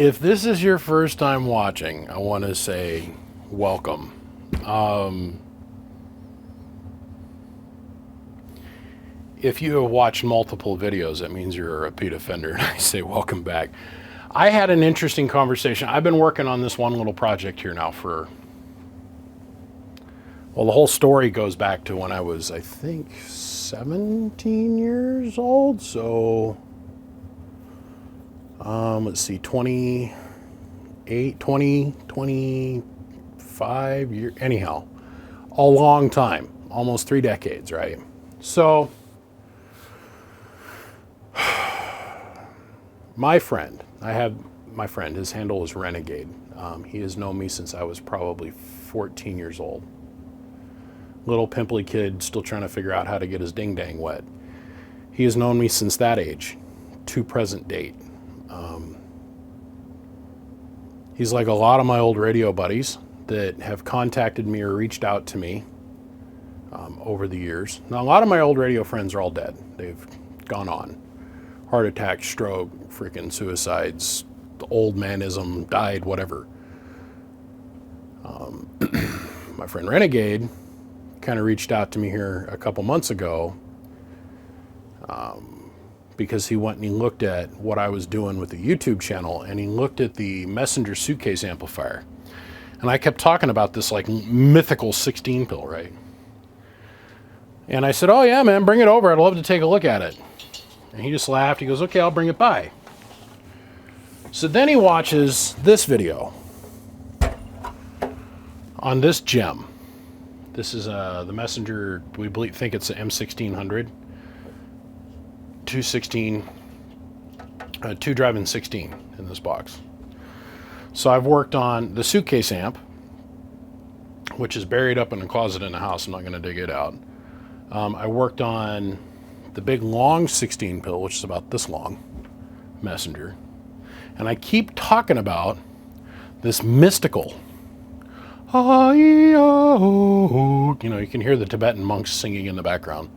If this is your first time watching, I want to say welcome. If you have watched multiple videos, that means you're a repeat offender, and I say welcome back. I had an interesting conversation. I've been working on this one little project here now for, well, the whole story goes back to when I was, I think, 17 years old. So, let's see, 28, 20, 25 years, anyhow, a long time, almost 3 decades, right? So, my friend, his handle is Renegade. He has known me since I was probably 14 years old. Little pimply kid, still trying to figure out how to get his ding-dang wet. He has known me since that age, to present date. He's like a lot of my old radio buddies that have contacted me or reached out to me over the years. Now, a lot of my old radio friends are all dead. They've gone on. Heart attack, stroke, freaking suicides, the old manism, died, whatever. My friend Renegade kind of reached out to me here a couple months ago because he went and he looked at what I was doing with the YouTube channel, and he looked at the Messenger suitcase amplifier. And I kept talking about this like mythical 16 pill, right? And I said, oh yeah, man, bring it over. I'd love to take a look at it. And he just laughed. He goes, okay, I'll bring it by. So then he watches this video on this gem. This is the Messenger, we think it's an M1600. 216, 2 driving 16 in this box. So I've worked on the suitcase amp, which is buried up in a closet in the house. I'm not going to dig it out. I worked on the big long 16 pill, which is about this long, Messenger. And I keep talking about this mystical, you know, you can hear the Tibetan monks singing in the background.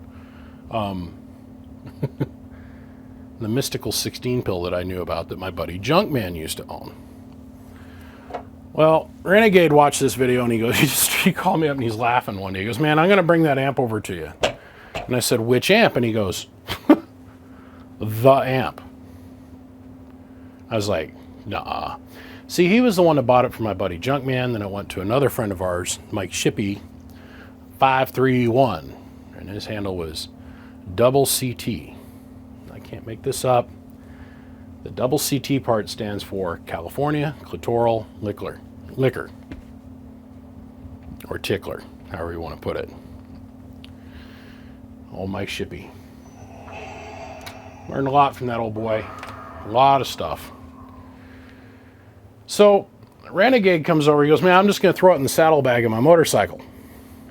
The mystical 16 pill that I knew about that my buddy Junkman used to own. Well, Renegade watched this video and he goes, he called me up and he's laughing one day. He goes, man, I'm going to bring that amp over to you. And I said, which amp? And he goes, the amp. I was like, nah. See, he was the one that bought it for my buddy Junkman. Then it went to another friend of ours, Mike Shippey, 531. And his handle was double CT. I can't make this up. The double CT part stands for California Clitoral Liquor. Or tickler, however you want to put it. Old Mike Shippey. Learned a lot from that old boy. A lot of stuff. So, Renegade comes over. He goes, man, I'm just going to throw it in the saddlebag of my motorcycle.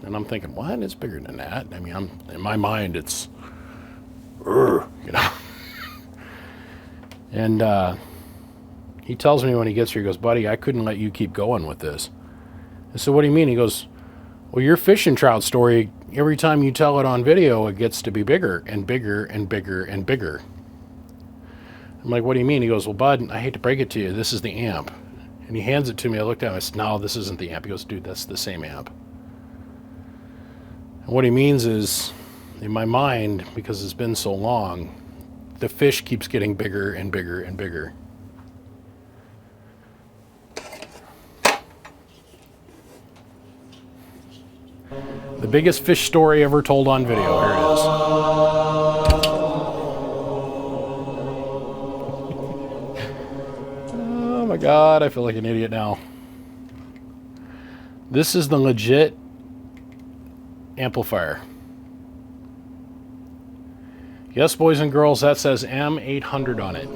And I'm thinking, what? It's bigger than that. I mean, in my mind, it's, you know. And he tells me when he gets here, he goes, buddy, I couldn't let you keep going with this. I said, what do you mean? He goes, well, your fishing trout story, every time you tell it on video, it gets to be bigger and bigger and bigger and bigger. I'm like, what do you mean? He goes, well, bud, I hate to break it to you. This is the amp. And he hands it to me. I looked at him. I said, no, this isn't the amp. He goes, dude, that's the same amp. And what he means is, in my mind, because it's been so long, the fish keeps getting bigger and bigger and bigger. The biggest fish story ever told on video. Here it is. Oh my God, I feel like an idiot now. This is the legit amplifier. Yes, boys and girls, that says M800 on it.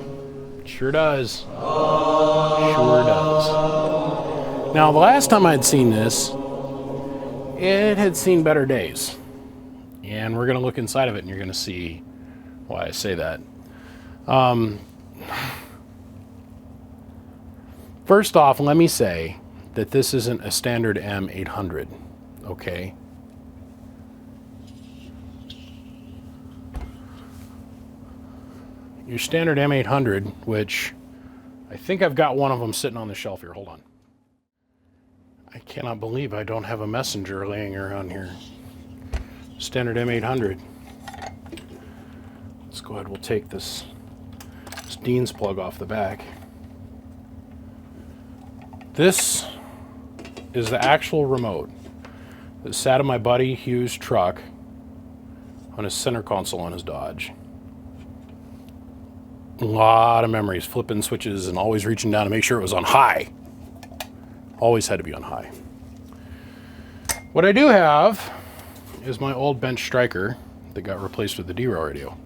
Sure does. Sure does. Now, the last time I'd seen this, it had seen better days. And we're going to look inside of it and you're going to see why I say that. First off, let me say that this isn't a standard M800, okay? Your standard M800, which I think I've got one of them sitting on the shelf here. Hold on. I cannot believe I don't have a messenger laying around here. Standard M800. Let's go ahead, we'll take this Dean's plug off the back. This is the actual remote that sat in my buddy Hugh's truck on his center console on his Dodge. A lot of memories, flipping switches and always reaching down to make sure it was on high. Always had to be on high. What I do have is my old bench striker that got replaced with the D-Rail radio.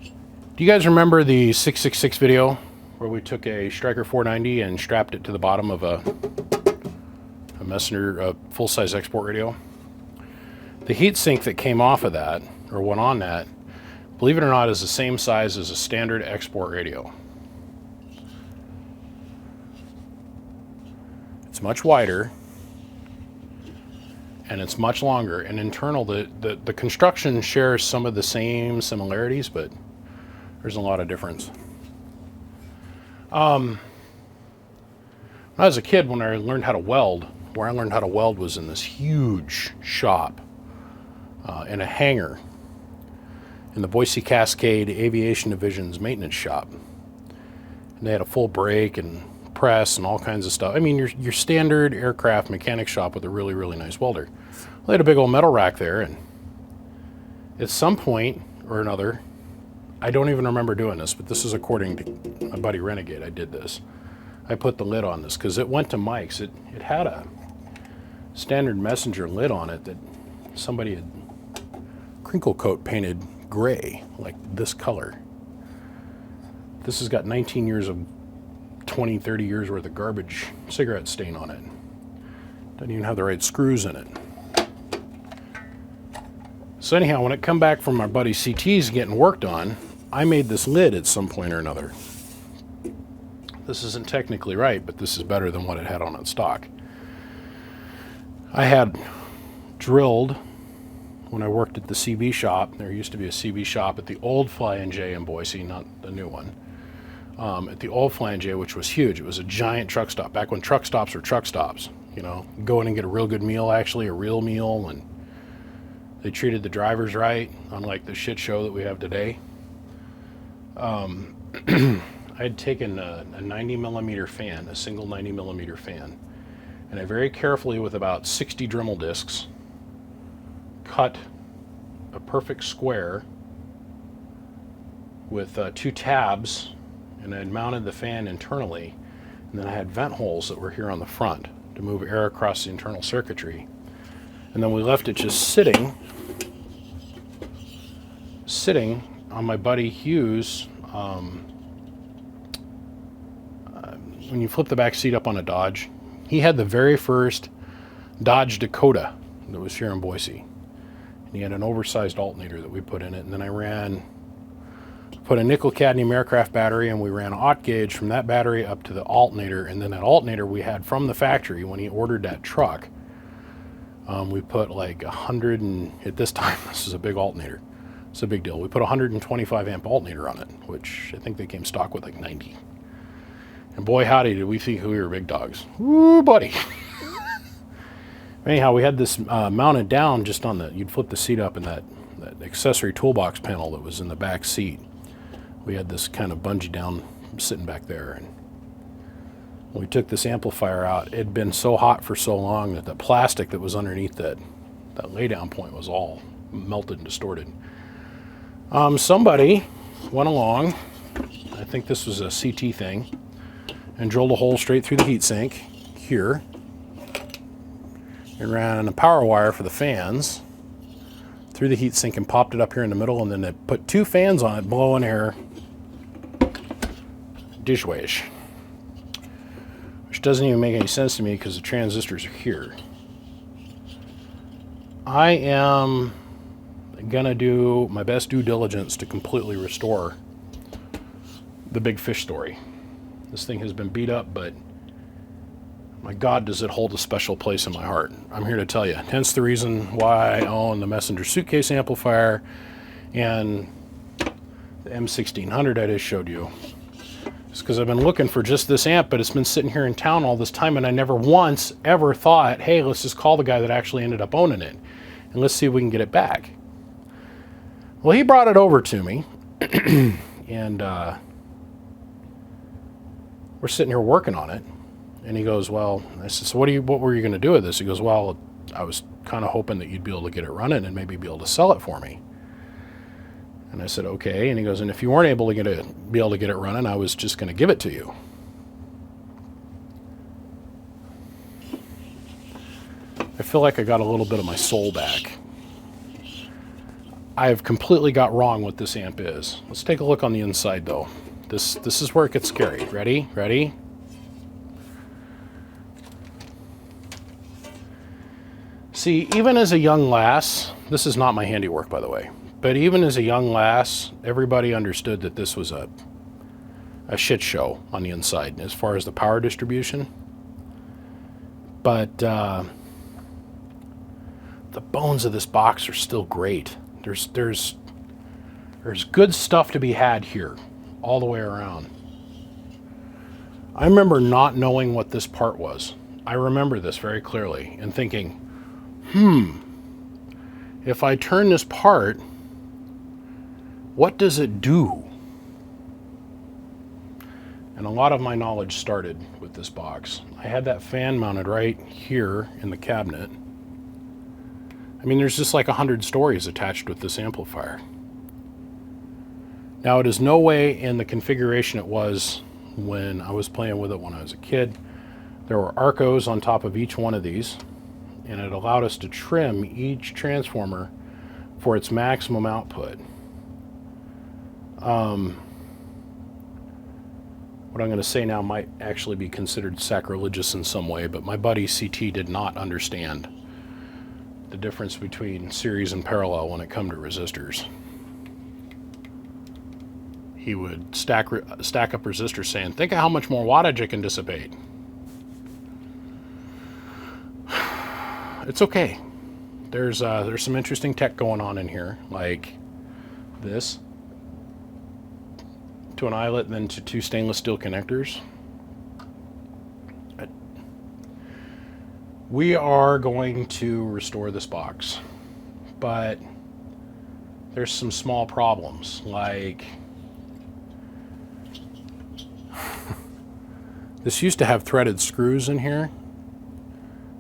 Do you guys remember the 666 video where we took a Striker 490 and strapped it to the bottom of a Messenger full-size export radio? The heatsink that came off of that, or went on that, believe it or not, is the same size as a standard export radio. It's much wider and it's much longer, and internal the construction shares some of the same similarities, but there's a lot of difference. When I was a kid, when I learned how to weld, where I learned how to weld was in this huge shop in a hangar in the Boise Cascade Aviation Division's maintenance shop. And they had a full brake and press and all kinds of stuff. I mean, your standard aircraft mechanic shop with a really, really nice welder. They had a big old metal rack there, and at some point or another, I don't even remember doing this, but this is according to my buddy Renegade. I did this. I put the lid on this because it went to Mike's. It had a standard messenger lid on it that somebody had crinkle coat painted gray, like this color. This has got 19 years of 20, 30 years worth of garbage cigarette stain on it. Doesn't even have the right screws in it. So anyhow, when it come back from my buddy CT's getting worked on, I made this lid at some point or another. This isn't technically right, but this is better than what it had on its stock. I had drilled, when I worked at the CB shop, there used to be a CB shop at the old Fly-In J in Boise, not the new one. At the old Fly-In J, which was huge. It was a giant truck stop, back when truck stops were truck stops. You know, go in and get a real good meal, actually, a real meal, and they treated the drivers right, unlike the shit show that we have today. I had taken a 90 millimeter fan, a single 90 millimeter fan, and I very carefully, with about 60 Dremel discs, cut a perfect square with 2 tabs, and I had mounted the fan internally, and then I had vent holes that were here on the front to move air across the internal circuitry. And then we left it just sitting on my buddy Hugh's. When you flip the back seat up on a Dodge, he had the very first Dodge Dakota that was here in Boise. And he had an oversized alternator that we put in it, and then I put a nickel cadmium aircraft battery, and we ran aught gauge from that battery up to the alternator, and then that alternator we had from the factory when he ordered that truck. We put like 100, and at this time, this is a big alternator. It's a big deal. We put a 125 amp alternator on it, which I think they came stock with like 90. And boy, howdy, did we think we were big dogs. Woo, buddy. Anyhow, we had this mounted down just on you'd flip the seat up, and that accessory toolbox panel that was in the back seat. We had this kind of bungee down sitting back there. And when we took this amplifier out, it had been so hot for so long that the plastic that was underneath that laydown point was all melted and distorted. Somebody went along, I think this was a CT thing, and drilled a hole straight through the heatsink here, and ran a power wire for the fans through the heatsink and popped it up here in the middle, and then they put 2 fans on it blowing air dishwash, which doesn't even make any sense to me because the transistors are here. I am gonna do my best due diligence to completely restore the Big Fish story. This thing has been beat up, but my God, does it hold a special place in my heart. I'm here to tell you. Hence the reason why I own the Messenger suitcase amplifier and the M1600 I just showed you. It's because I've been looking for just this amp, but it's been sitting here in town all this time, and I never once ever thought, hey, let's just call the guy that actually ended up owning it, and let's see if we can get it back. Well, he brought it over to me, and we're sitting here working on it, and he goes, well, I said, so what were you going to do with this? He goes, well, I was kind of hoping that you'd be able to get it running and maybe be able to sell it for me. And I said, okay. And he goes, and if you weren't able to be able to get it running, I was just going to give it to you. I feel like I got a little bit of my soul back. I have completely got wrong what this amp is. Let's take a look on the inside, though. This is where it gets scary. Ready? Ready? See, even as a young lass, this is not my handiwork, by the way, but even as a young lass, everybody understood that this was a shit show on the inside as far as the power distribution. But the bones of this box are still great. There's good stuff to be had here all the way around. I remember not knowing what this part was. I remember this very clearly and thinking, if I turn this part, what does it do? And a lot of my knowledge started with this box. I had that fan mounted right here in the cabinet. I mean, there's just like 100 stories attached with this amplifier. Now, it is no way in the configuration it was when I was playing with it when I was a kid. There were Arcos on top of each one of these, and it allowed us to trim each transformer for its maximum output. What I'm going to say now might actually be considered sacrilegious in some way, but my buddy CT did not understand the difference between series and parallel when it come to resistors. He would stack up resistors saying, think of how much more wattage it can dissipate. It's okay. There's some interesting tech going on in here, like this, to an eyelet and then to two stainless steel connectors. We are going to restore this box, but there's some small problems, like this used to have threaded screws in here,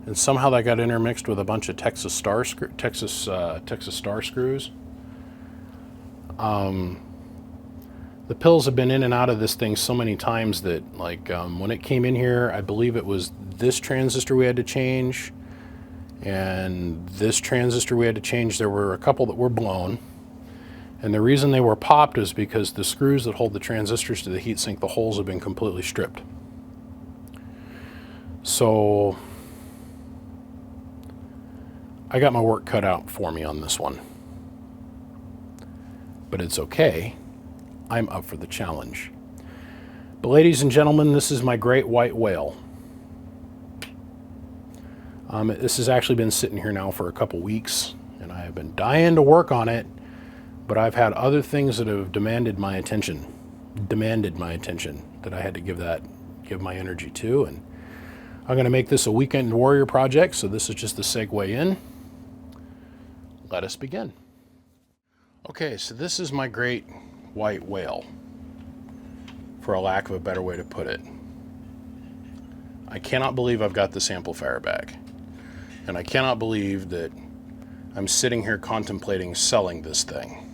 and somehow that got intermixed with a bunch of Texas Star screws. The pills have been in and out of this thing so many times that, like, when it came in here, I believe it was this transistor we had to change, and this transistor we had to change. There were a couple that were blown, and the reason they were popped is because the screws that hold the transistors to the heatsink, the holes have been completely stripped. So I got my work cut out for me on this one, but it's okay. I'm up for the challenge. But ladies and gentlemen, this is my great white whale. This has actually been sitting here now for a couple weeks, and I have been dying to work on it, but I've had other things that have demanded my attention that I had to give my energy to, and I'm going to make this a weekend warrior project, so this is just the segue in. Let us begin. Okay, so this is my great white whale, for a lack of a better way to put it. I cannot believe I've got this amplifier back, and I cannot believe that I'm sitting here contemplating selling this thing.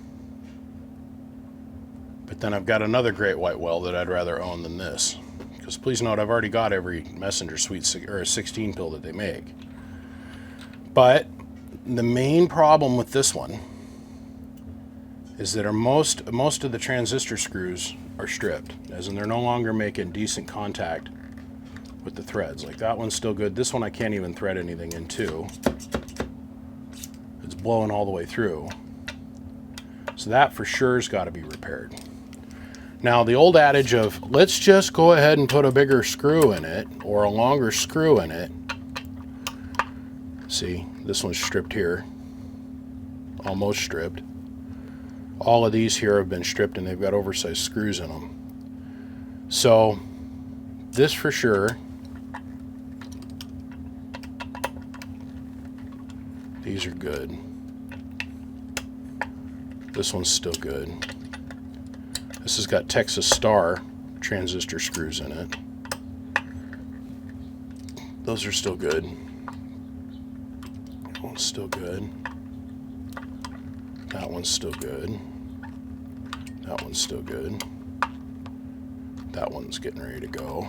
But then I've got another great white whale that I'd rather own than this, because please note I've already got every messenger suite or 16 pill that they make. But the main problem with this one is that most of the transistor screws are stripped, as in they're no longer making decent contact with the threads. Like that one's still good. This one I can't even thread anything into. It's blowing all the way through. So that for sure has got to be repaired. Now the old adage of let's just go ahead and put a bigger screw in it or a longer screw in it. See, this one's stripped here, almost stripped. All of these here have been stripped and they've got oversized screws in them. So this for sure. These are good. This one's still good. This has got Texas Star transistor screws in it. Those are still good. That one's still good. That one's still good. That one's still good. That one's getting ready to go.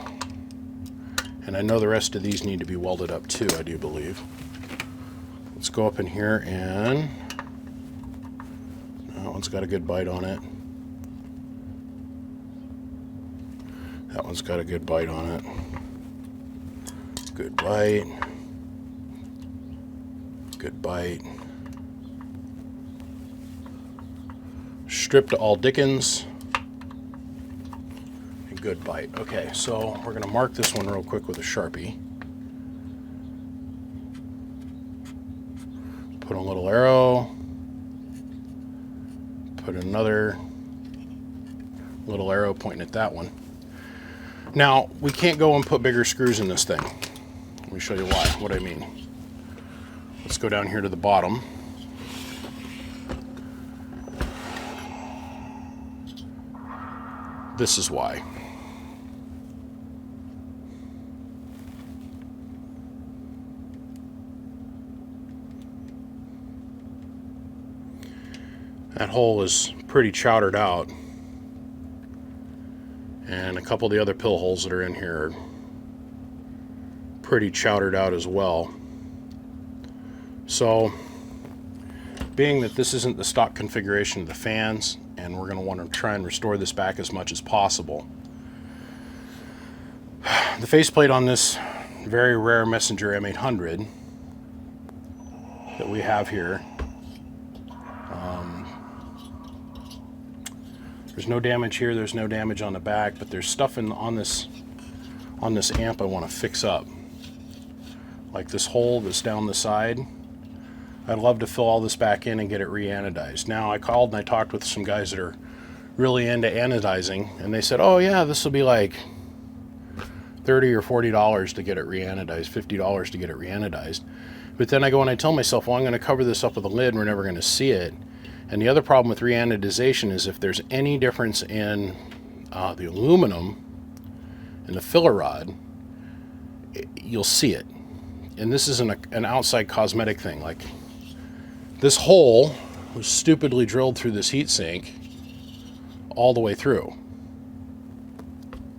And I know the rest of these need to be welded up too, I do believe. Let's go up in here, and that one's got a good bite on it. That one's got a good bite on it. Good bite. Good bite. Stripped to all Dickens. And good bite. Okay, so we're going to mark this one real quick with a Sharpie. Put a little arrow. Put another little arrow pointing at that one. Now, we can't go and put bigger screws in this thing. Let me show you what I mean. Let's go down here to the bottom. This is why. That hole is pretty chowdered out. And a couple of the other pill holes that are in here are pretty chowdered out as well. So, being that this isn't the stock configuration of the fans, and we're going to want to try and restore this back as much as possible, the faceplate on this very rare Messenger M800 that we have here, there's no damage here, there's no damage on the back, but there's stuff on this amp I want to fix up. Like this hole that's down the side. I'd love to fill all this back in and get it re-anodized. Now, I called and I talked with some guys that are really into anodizing, and they said, oh yeah, this will be like $30 or $40 to get it re-anodized, $50 to get it re-anodized. But then I go and I tell myself, well, I'm going to cover this up with a lid and we're never going to see it. And the other problem with re-anodization is if there's any difference in the aluminum and the filler rod, you'll see it. And this isn't an outside cosmetic thing. Like, this hole was stupidly drilled through this heatsink all the way through,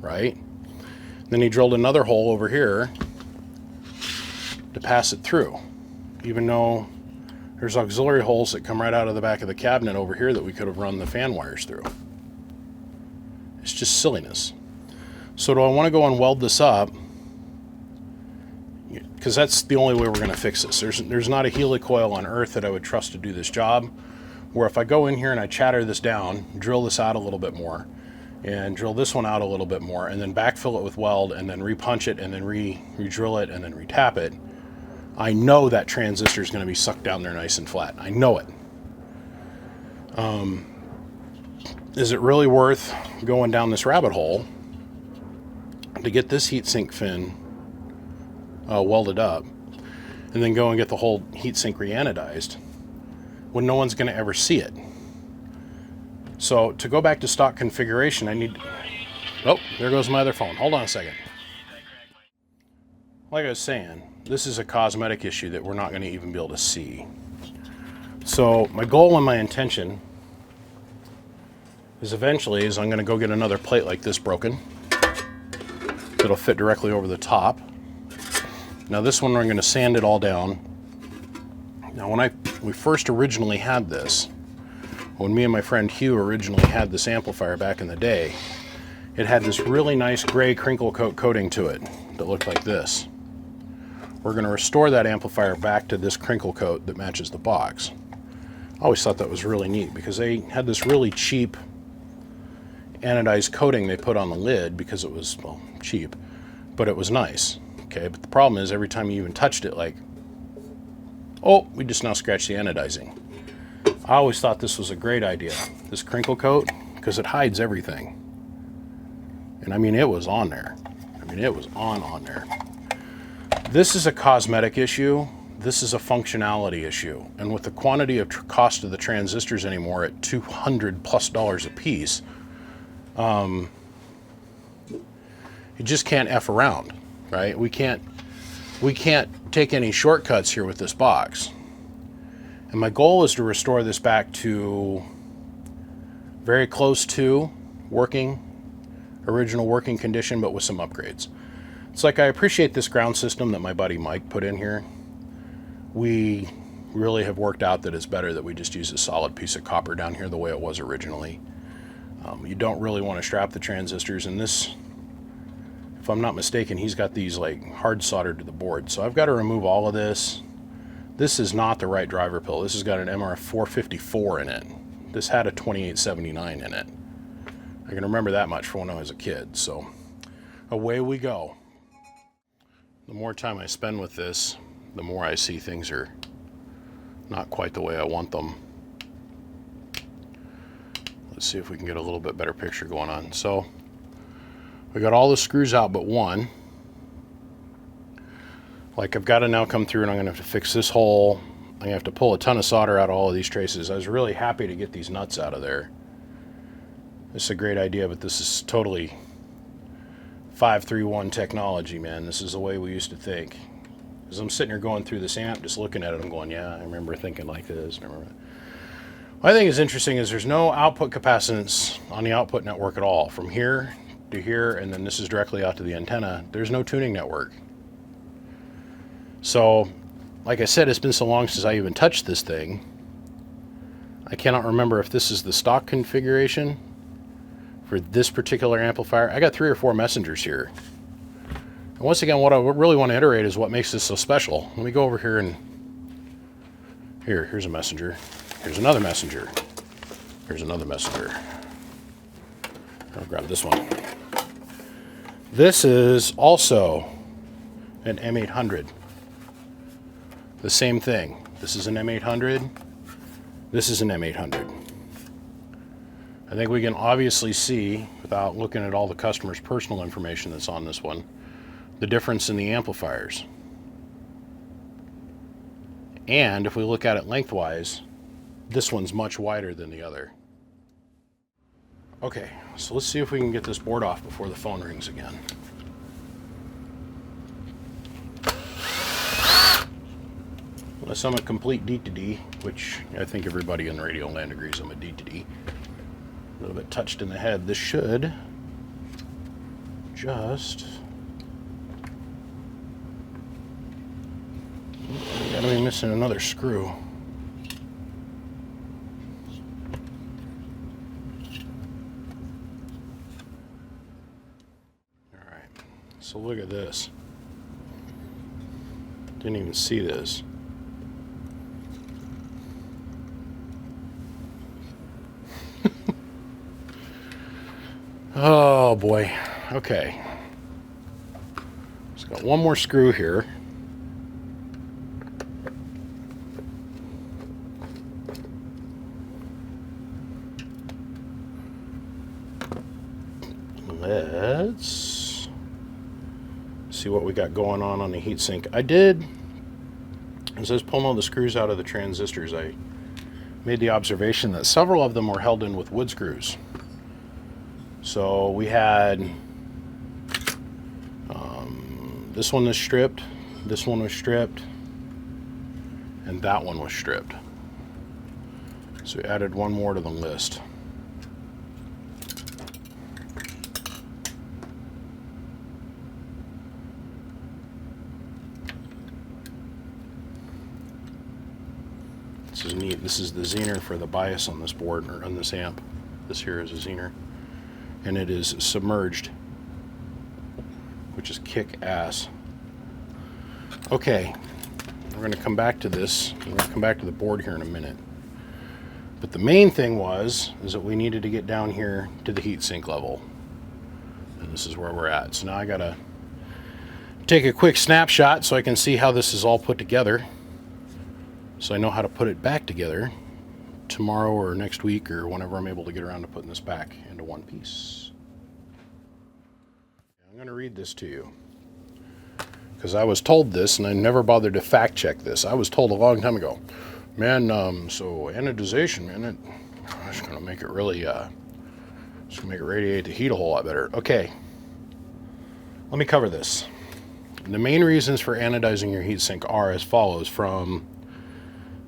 right? Then he drilled another hole over here to pass it through, even though there's auxiliary holes that come right out of the back of the cabinet over here that we could have run the fan wires through. It's just silliness. So do I want to go and weld this up? Because that's the only way we're going to fix this. There's not a helicoil on earth that I would trust to do this job, where if I go in here and I chatter this down, drill this out a little bit more, and drill this one out a little bit more, and then backfill it with weld, and then repunch it, and then re-drill it, and then retap it, I know that transistor is going to be sucked down there nice and flat. I know it. Is it really worth going down this rabbit hole to get this heatsink fin welded up and then go and get the whole heatsink re-anodized when no one's going to ever see it? So to go back to stock configuration, I need... Oh, there goes my other phone. Hold on a second. Like I was saying, this is a cosmetic issue that we're not going to even be able to see. So my goal and my intention is eventually I'm going to go get another plate like this broken that'll fit directly over the top. Now this one, I'm going to sand it all down. Now when we first originally had this, when me and my friend Hugh originally had this amplifier back in the day, it had this really nice gray crinkle coat coating to it that looked like this. We're going to restore that amplifier back to this crinkle coat that matches the box. I always thought that was really neat because they had this really cheap anodized coating they put on the lid because it was, well, cheap, but it was nice. Okay, but the problem is every time you even touched it, like, oh, we just now scratched the anodizing. I always thought this was a great idea, this crinkle coat, because it hides everything. And I mean, it was on there. I mean, it was on there. This is a cosmetic issue. This is a functionality issue. And with the quantity of cost of the transistors anymore at $200+ a piece, you just can't F around, right? We can't take any shortcuts here with this box. And my goal is to restore this back to very close to original working condition, but with some upgrades. It's like, I appreciate this ground system that my buddy Mike put in here. We really have worked out that it's better that we just use a solid piece of copper down here the way it was originally. You don't really want to strap the transistors, and this, if I'm not mistaken, he's got these like hard soldered to the board. So I've got to remove all of this. This is not the right driver pill. This has got an MR454 in it. This had a 2879 in it. I can remember that much from when I was a kid. So away we go. The more time I spend with this, the more I see things are not quite the way I want them. Let's see if we can get a little bit better picture going on. So we got all the screws out but one. Like, I've got to now come through and I'm going to have to fix this hole. I'm going to have to pull a ton of solder out of all of these traces. I was really happy to get these nuts out of there. This is a great idea, but this is totally 531 technology, man. This is the way we used to think. As I'm sitting here going through this amp, just looking at it, I'm going, yeah, I remember thinking like this. What I think is interesting is there's no output capacitance on the output network at all. From here to here, and then this is directly out to the antenna. There's no tuning network. So, like I said, it's been so long since I even touched this thing. I cannot remember if this is the stock configuration for this particular amplifier. I got 3 or 4 messengers here. And once again, what I really want to iterate is what makes this so special. Let me go over here and here's a messenger. Here's another messenger. Here's another messenger. I'll grab this one. This is also an M800. The same thing. This is an M800. This is an M800. I think we can obviously see, without looking at all the customer's personal information that's on this one, the difference in the amplifiers. And if we look at it lengthwise, this one's much wider than the other. Okay, so let's see if we can get this board off before the phone rings again. Unless I'm a complete D-to-D, which I think everybody in radio land agrees I'm a D-to-D. A little bit touched in the head. This should just... Gotta be missing another screw. Alright, so look at this. Didn't even see this. Oh boy. Okay. Just got one more screw here. Let's see what we got going on the heatsink. I did, as I was pulling all the screws out of the transistors, I made the observation that several of them were held in with wood screws. So we had this one was stripped, this one was stripped, and that one was stripped. So we added one more to the list. This is neat. This is the zener for the bias on this board, or on this amp. This here is a zener. And it is submerged, which is kick-ass. Okay, we're going to come back to this. We're going to come back to the board here in a minute. But the main thing is that we needed to get down here to the heatsink level. And this is where we're at. So now I got to take a quick snapshot so I can see how this is all put together. So I know how to put it back together tomorrow or next week or whenever I'm able to get around to putting this back into one piece. going to read this to you because I was told this and I never bothered to fact check this. I was told a long time ago, man, so anodization, man, it's going to make it really, it's going to make it radiate the heat a whole lot better. Okay, let me cover this. The main reasons for anodizing your heatsink are as follows from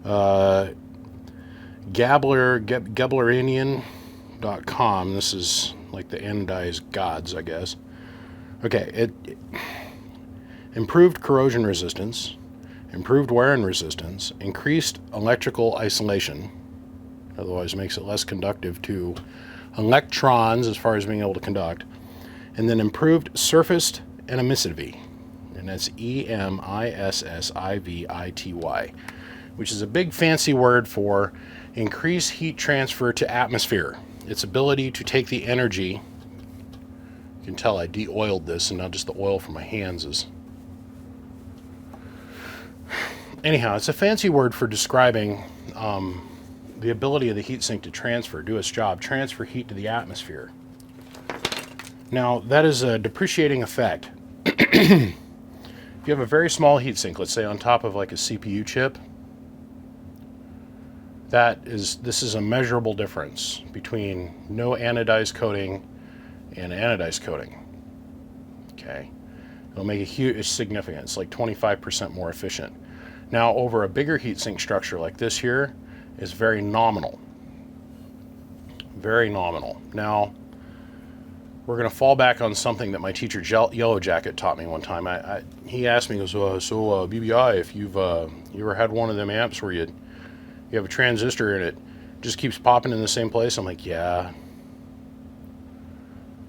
Gablerinian.com. This is like the anodized gods, I guess. Okay, it improved corrosion resistance, improved wear-in resistance, increased electrical isolation, otherwise makes it less conductive to electrons as far as being able to conduct, and then improved surface emissivity, and that's EMISSIVITY, which is a big fancy word for increased heat transfer to atmosphere. Its ability to take the energy, you can tell I de-oiled this and not just the oil from my hands is. Anyhow, it's a fancy word for describing the ability of the heatsink to do its job, transfer heat to the atmosphere. Now, that is a depreciating effect. If you have a very small heatsink, let's say on top of like a CPU chip, this is a measurable difference between no anodized coating and anodized coating. Okay, it'll make a huge significance, like 25% more efficient. Now, over a bigger heatsink structure like this here is very nominal. Very nominal. Now, we're going to fall back on something that my teacher Yellow Jacket taught me one time. He asked me, he goes, so BBI, if you ever had one of them amps where you have a transistor and it just keeps popping in the same place? I'm like, yeah.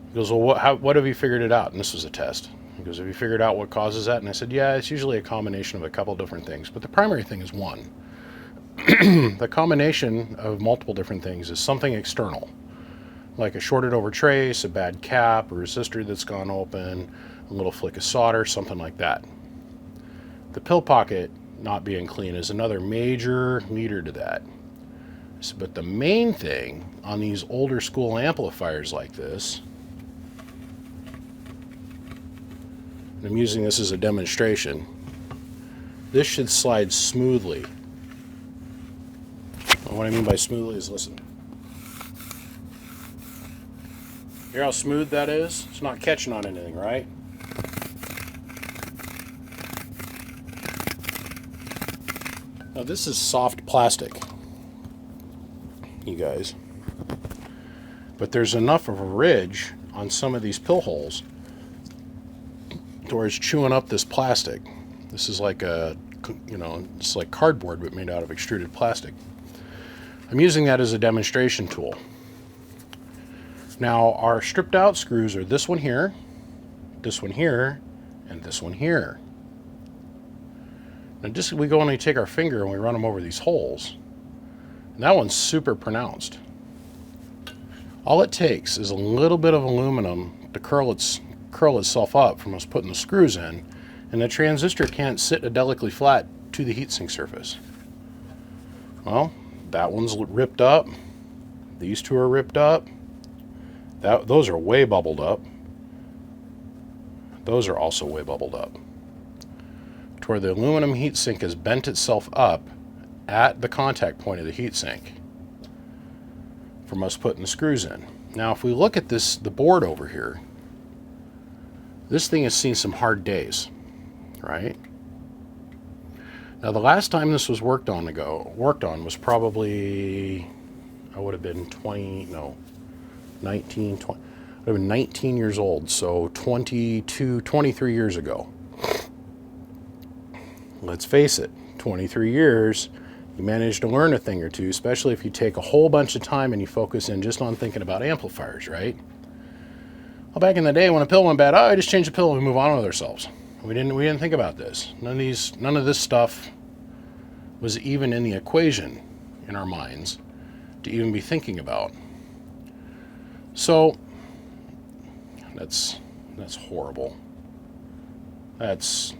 He goes, well, what have you figured it out? And this was a test. He goes, have you figured out what causes that? And I said, yeah, it's usually a combination of a couple different things, but the primary thing is one. The combination of multiple different things is something external, like a shorted over trace, a bad cap, a resistor that's gone open, a little flick of solder, something like that. The pill pocket not being clean is another major leader to that. But the main thing on these older school amplifiers like this, and I'm using this as a demonstration, this should slide smoothly. And what I mean by smoothly is, listen. Hear how smooth that is? It's not catching on anything, right? Now this is soft plastic, you guys. But there's enough of a ridge on some of these pill holes to where it's chewing up this plastic. This is like it's like cardboard but made out of extruded plastic. I'm using that as a demonstration tool. Now, our stripped out screws are this one here, and this one here. Now, we go and we take our finger and we run them over these holes, and that one's super pronounced. All it takes is a little bit of aluminum to curl itself up from us putting the screws in, and the transistor can't sit adequately flat to the heatsink surface. Well, that one's ripped up. These two are ripped up. Those are way bubbled up. Those are also way bubbled up. To where the aluminum heatsink has bent itself up at the contact point of the heatsink from us putting the screws in. Now, if we look at the board over here, this thing has seen some hard days, right? Now, the last time this was worked on was probably, I would have been 19 years old, so 23 years ago. Let's face it, 23 years, you managed to learn a thing or two, especially if you take a whole bunch of time and you focus in just on thinking about amplifiers, right? Well, back in the day when a pill went bad, I just changed the pill and we move on with ourselves. We didn't think about this. None of this stuff was even in the equation in our minds to even be thinking about. So that's horrible. There's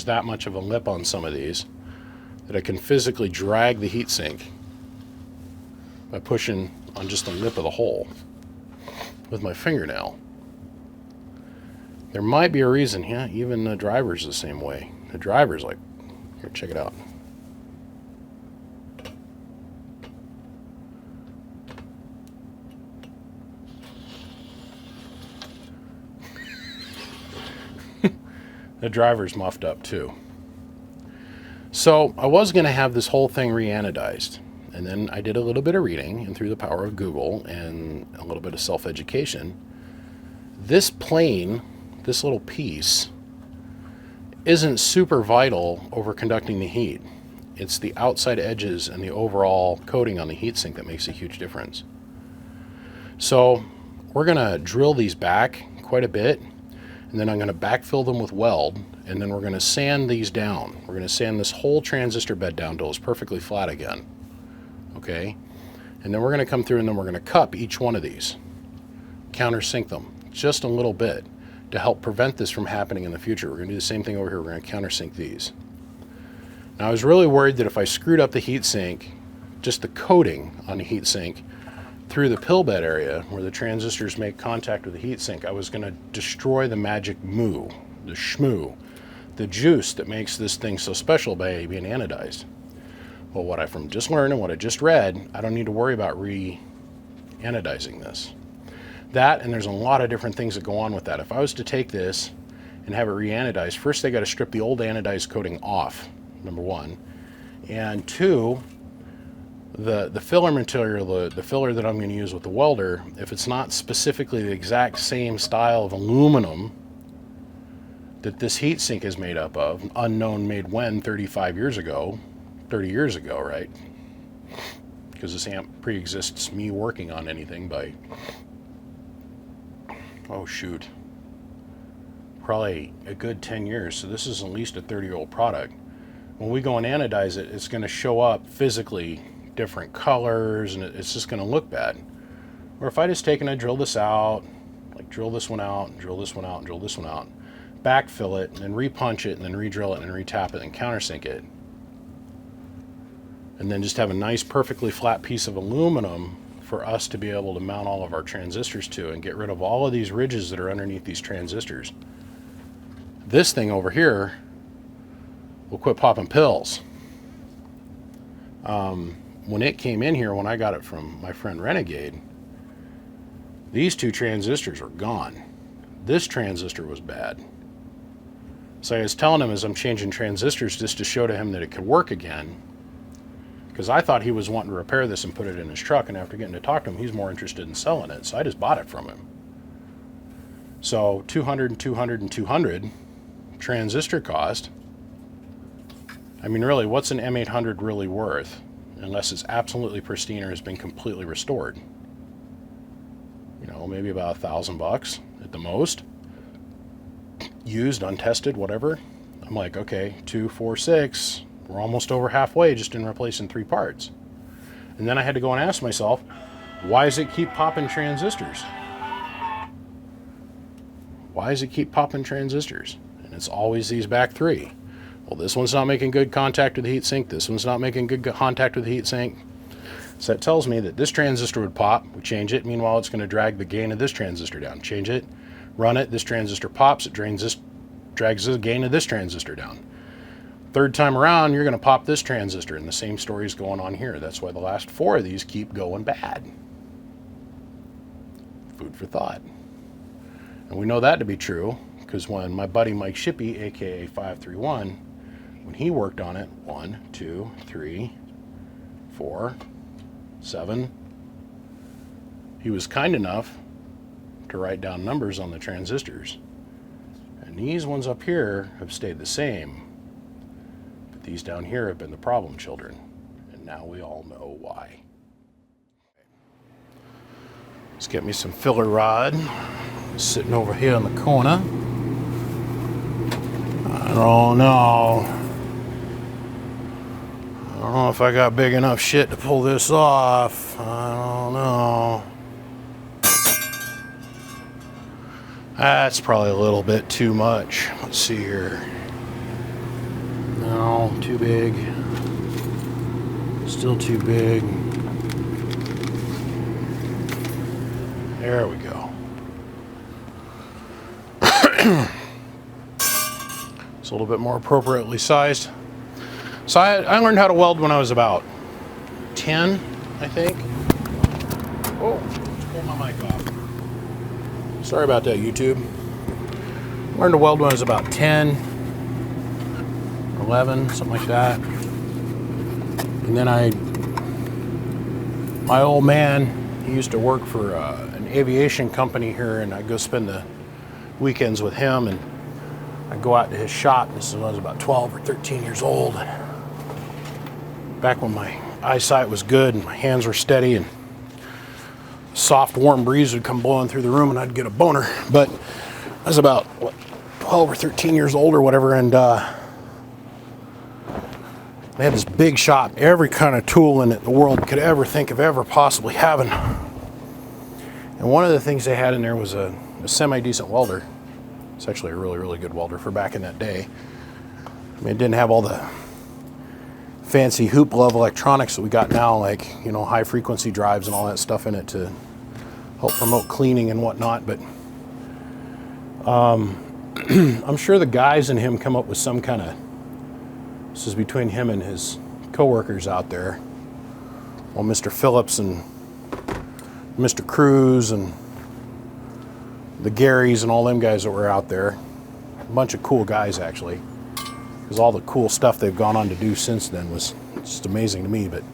that much of a lip on some of these. that I can physically drag the heatsink by pushing on just the lip of the hole with my fingernail. There might be a reason, yeah, even the driver's the same way. The driver's like, here, check it out. The driver's muffed up too. So I was going to have this whole thing re-anodized, and then I did a little bit of reading, and through the power of Google and a little bit of self-education, this plane, this little piece, isn't super vital over conducting the heat. It's the outside edges and the overall coating on the heatsink that makes a huge difference. So we're going to drill these back quite a bit, and then I'm going to backfill them with weld, and then we're going to sand these down. We're going to sand this whole transistor bed down till it's perfectly flat again. Okay? And then we're going to come through and then we're going to cup each one of these. Countersink them just a little bit to help prevent this from happening in the future. We're going to do the same thing over here. We're going to countersink these. Now I was really worried that if I screwed up the heatsink, just the coating on the heatsink, through the pill bed area where the transistors make contact with the heatsink, I was going to destroy the magic moo, the shmoo, the juice that makes this thing so special by being anodized. Well, what I from just learned and what I just read, I don't need to worry about re-anodizing this. That, and there's a lot of different things that go on with that. If I was to take this and have it re-anodized, first they got to strip the old anodized coating off, number one, and two, the filler material, the filler that I'm going to use with the welder, if it's not specifically the exact same style of aluminum that this heatsink is made up of, unknown made when, 30 years ago, right? Because this amp pre-exists me working on anything by, oh shoot, probably a good 10 years. So this is at least a 30-year-old product. When we go and anodize it, it's going to show up physically different colors, and it's just going to look bad. Or if I just take and I drill this out, like drill this one out, and drill this one out, and drill this one out, backfill it, and then repunch it, and then re-drill it, and retap it, and countersink it, and then just have a nice perfectly flat piece of aluminum for us to be able to mount all of our transistors to and get rid of all of these ridges that are underneath these transistors. This thing over here will quit popping pills. When it came in here, when I got it from my friend Renegade, these two transistors are gone. This transistor was bad. So I was telling him as I'm changing transistors just to show to him that it could work again, because I thought he was wanting to repair this and put it in his truck, and after getting to talk to him, he's more interested in selling it, so I just bought it from him. So 200 and 200 and 200 transistor cost. I mean, really, what's an M800 really worth? Unless it's absolutely pristine or has been completely restored. You know, maybe about $1,000 at the most. Used, untested, whatever. I'm like, okay, 2, 4, 6. We're almost over halfway just in replacing 3 parts. And then I had to go and ask myself, why does it keep popping transistors? Why does it keep popping transistors? And it's always these back 3. Well, this one's not making good contact with the heatsink. This one's not making good contact with the heatsink. So that tells me that this transistor would pop. We change it. Meanwhile, it's going to drag the gain of this transistor down. Change it. Run it. This transistor pops. It drags the gain of this transistor down. Third time around, you're going to pop this transistor. And the same story is going on here. That's why the last 4 of these keep going bad. Food for thought. And we know that to be true because when my buddy Mike Shippey, aka 531, when he worked on it, 1, 2, 3, 4, 7, he was kind enough to write down numbers on the transistors. And these ones up here have stayed the same. But these down here have been the problem children. And now we all know why. Let's get me some filler rod. Sitting over here in the corner. I don't know. I don't know if I got big enough shit to pull this off. I don't know. That's probably a little bit too much. Let's see here. No, too big. Still too big. There we go. It's a little bit more appropriately sized. So I learned how to weld when I was about 10, I think. Oh, let's pull my mic off. Sorry about that, YouTube. Learned to weld when I was about 10, 11, something like that. And then my old man, he used to work for an aviation company here, and I'd go spend the weekends with him, and I'd go out to his shop. This is when I was about 12 or 13 years old. Back when my eyesight was good and my hands were steady, and a soft, warm breeze would come blowing through the room and I'd get a boner. But I was about, 12 or 13 years old or whatever, and they had this big shop, every kind of tool in it the world could ever think of ever possibly having. And one of the things they had in there was a semi-decent welder. It's actually a really, really good welder for back in that day. I mean, it didn't have all the fancy hoop glove electronics that we got now, like, you know, high frequency drives and all that stuff in it to help promote cleaning and whatnot. But I'm sure the guys in him come up with some kind of, this is between him and his co-workers out there. Well, Mr. Phillips and Mr. Cruz and the Garys and all them guys that were out there. A bunch of cool guys, actually. Because all the cool stuff they've gone on to do since then was just amazing to me. But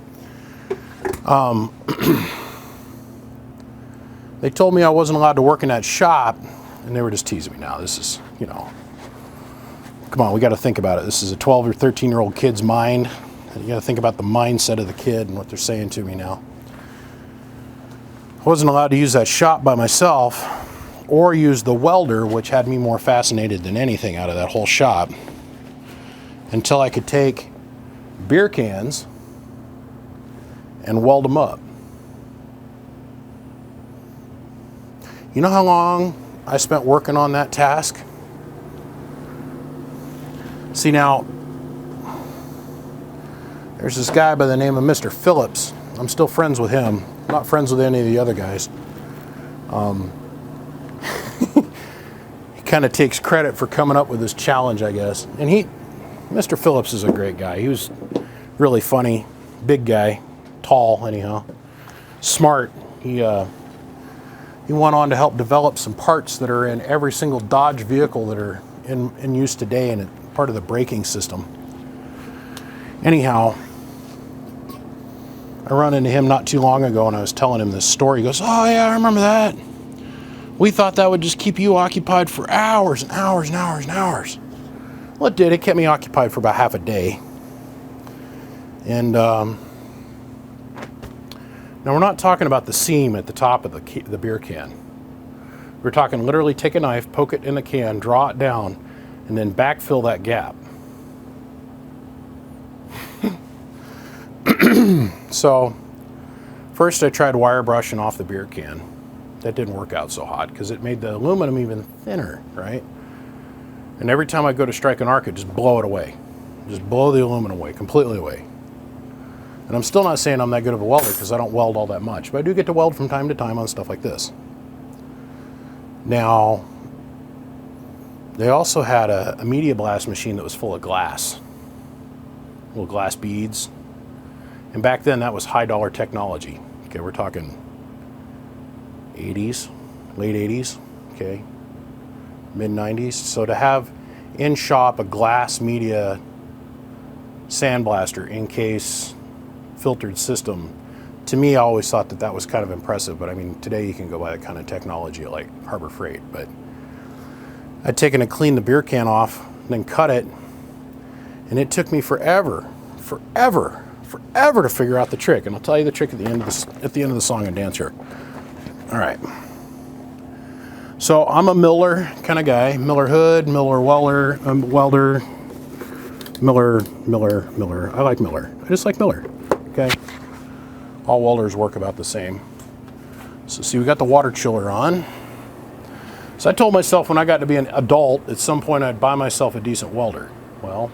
they told me I wasn't allowed to work in that shop, and they were just teasing me. Now, this is, you know, come on, we got to think about it. This is a 12 or 13-year-old kid's mind. You got to think about the mindset of the kid and what they're saying to me now. I wasn't allowed to use that shop by myself or use the welder, which had me more fascinated than anything out of that whole shop, until I could take beer cans and weld them up. You know how long I spent working on that task? See, now, there's this guy by the name of Mr. Phillips. I'm still friends with him. I'm not friends with any of the other guys. He kind of takes credit for coming up with this challenge, I guess. And Mr. Phillips is a great guy. He was really funny, big guy, tall anyhow, smart. He went on to help develop some parts that are in every single Dodge vehicle that are in use today, and part of the braking system. Anyhow, I run into him not too long ago, and I was telling him this story. He goes, "Oh yeah, I remember that. We thought that would just keep you occupied for hours and hours and hours and hours." Well, it did. It kept me occupied for about half a day. And now we're not talking about the seam at the top of the beer can. We're talking literally take a knife, poke it in the can, draw it down, and then backfill that gap. So first I tried wire brushing off the beer can. That didn't work out so hot because it made the aluminum even thinner, right? And every time I go to strike an arc, it just blow it away. Just blow the aluminum away, completely away. And I'm still not saying I'm that good of a welder because I don't weld all that much, but I do get to weld from time to time on stuff like this. Now, they also had a media blast machine that was full of glass, little glass beads. And back then that was high dollar technology. Okay, we're talking 80s, late 80s, okay, mid 90s. So to have in shop a glass media sandblaster in case filtered system, to me I always thought that was kind of impressive. But I mean, today you can go buy that kind of technology at like Harbor Freight. But I'd taken to clean the beer can off, then cut it, and it took me forever to figure out the trick. And I'll tell you the trick at the end of the song and dance here. All right. So I'm a Miller kind of guy. Miller hood, Miller welder, Miller. I like Miller. I just like Miller. Okay. All welders work about the same. So see, we got the water chiller on. So I told myself when I got to be an adult, at some point I'd buy myself a decent welder. Well,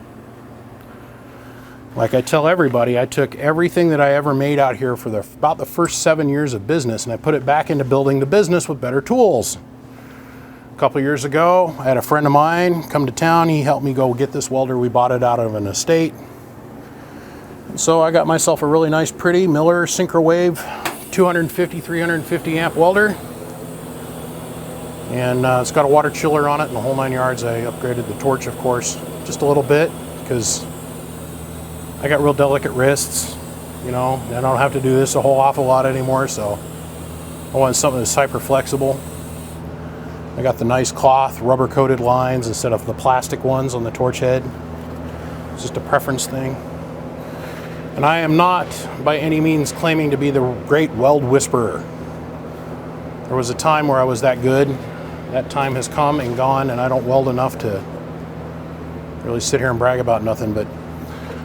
Like I tell everybody, I took everything that I ever made out here for about the first 7 years of business, and I put it back into building the business with better tools. A couple years ago, I had a friend of mine come to town. He helped me go get this welder. We bought it out of an estate. So I got myself a really nice, pretty Miller Synchrowave 250, 350 amp welder. And it's got a water chiller on it and the whole 9 yards. I upgraded the torch, of course, just a little bit because I got real delicate wrists. You know, I don't have to do this a whole awful lot anymore, so I wanted something that's hyper flexible. I got the nice cloth, rubber coated lines instead of the plastic ones on the torch head. It's just a preference thing. And I am not by any means claiming to be the great weld whisperer. There was a time where I was that good. That time has come and gone, and I don't weld enough to really sit here and brag about nothing. But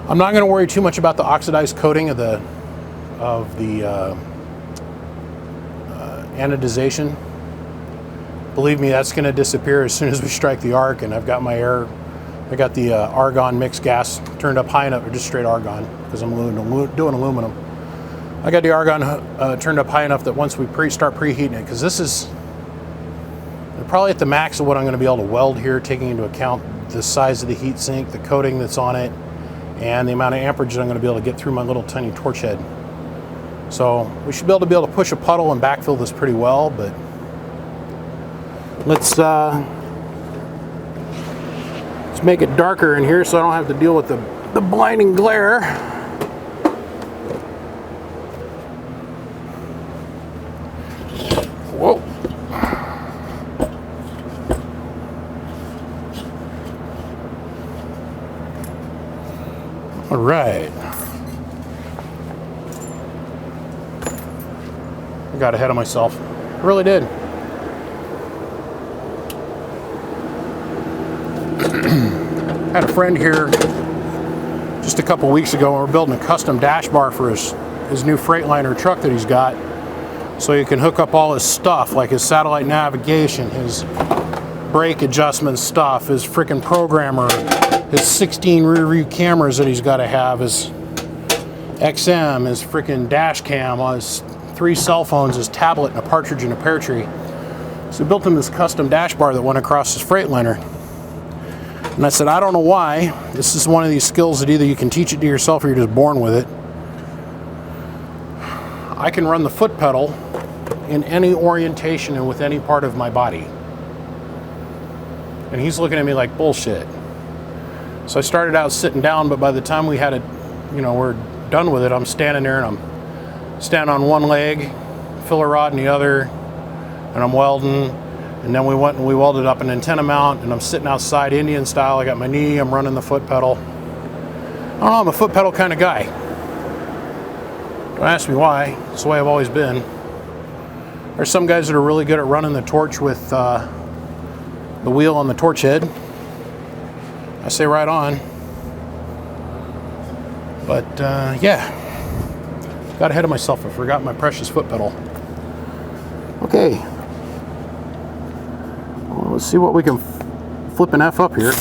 I'm not going to worry too much about the oxidized coating of the anodization. Believe me, that's going to disappear as soon as we strike the arc. And I've got my I got the argon mixed gas turned up high enough, or just straight argon, because I'm doing aluminum. I got the argon turned up high enough that once we start preheating it, because this is probably at the max of what I'm going to be able to weld here, taking into account the size of the heat sink, the coating that's on it, and the amount of amperage that I'm going to be able to get through my little tiny torch head. So we should be able to push a puddle and backfill this pretty well, but let's make it darker in here so I don't have to deal with the blinding glare. Whoa. All right. I got ahead of myself. I really did. I had a friend here just a couple weeks ago, and we're building a custom dash bar for his new Freightliner truck that he's got, so he can hook up all his stuff, like his satellite navigation, his brake adjustment stuff, his freaking programmer, his 16 rear view cameras that he's got to have, his XM, his freaking dash cam, his 3 cell phones, his tablet, and a partridge in a pear tree. So we built him this custom dash bar that went across his Freightliner. And I said, I don't know why. This is one of these skills that either you can teach it to yourself or you're just born with it. I can run the foot pedal in any orientation and with any part of my body. And he's looking at me like bullshit. So I started out sitting down, but by the time we had it, we're done with it, I'm standing there and I'm standing on one leg, filler rod in the other, and I'm welding. And then we went and we welded up an antenna mount, and I'm sitting outside Indian style. I got my knee, I'm running the foot pedal. I don't know, I'm a foot pedal kind of guy. Don't ask me why, it's the way I've always been. There's some guys that are really good at running the torch with the wheel on the torch head. I say right on. But yeah, got ahead of myself. I forgot my precious foot pedal. Okay. Well, let's see what we can flip an F up here.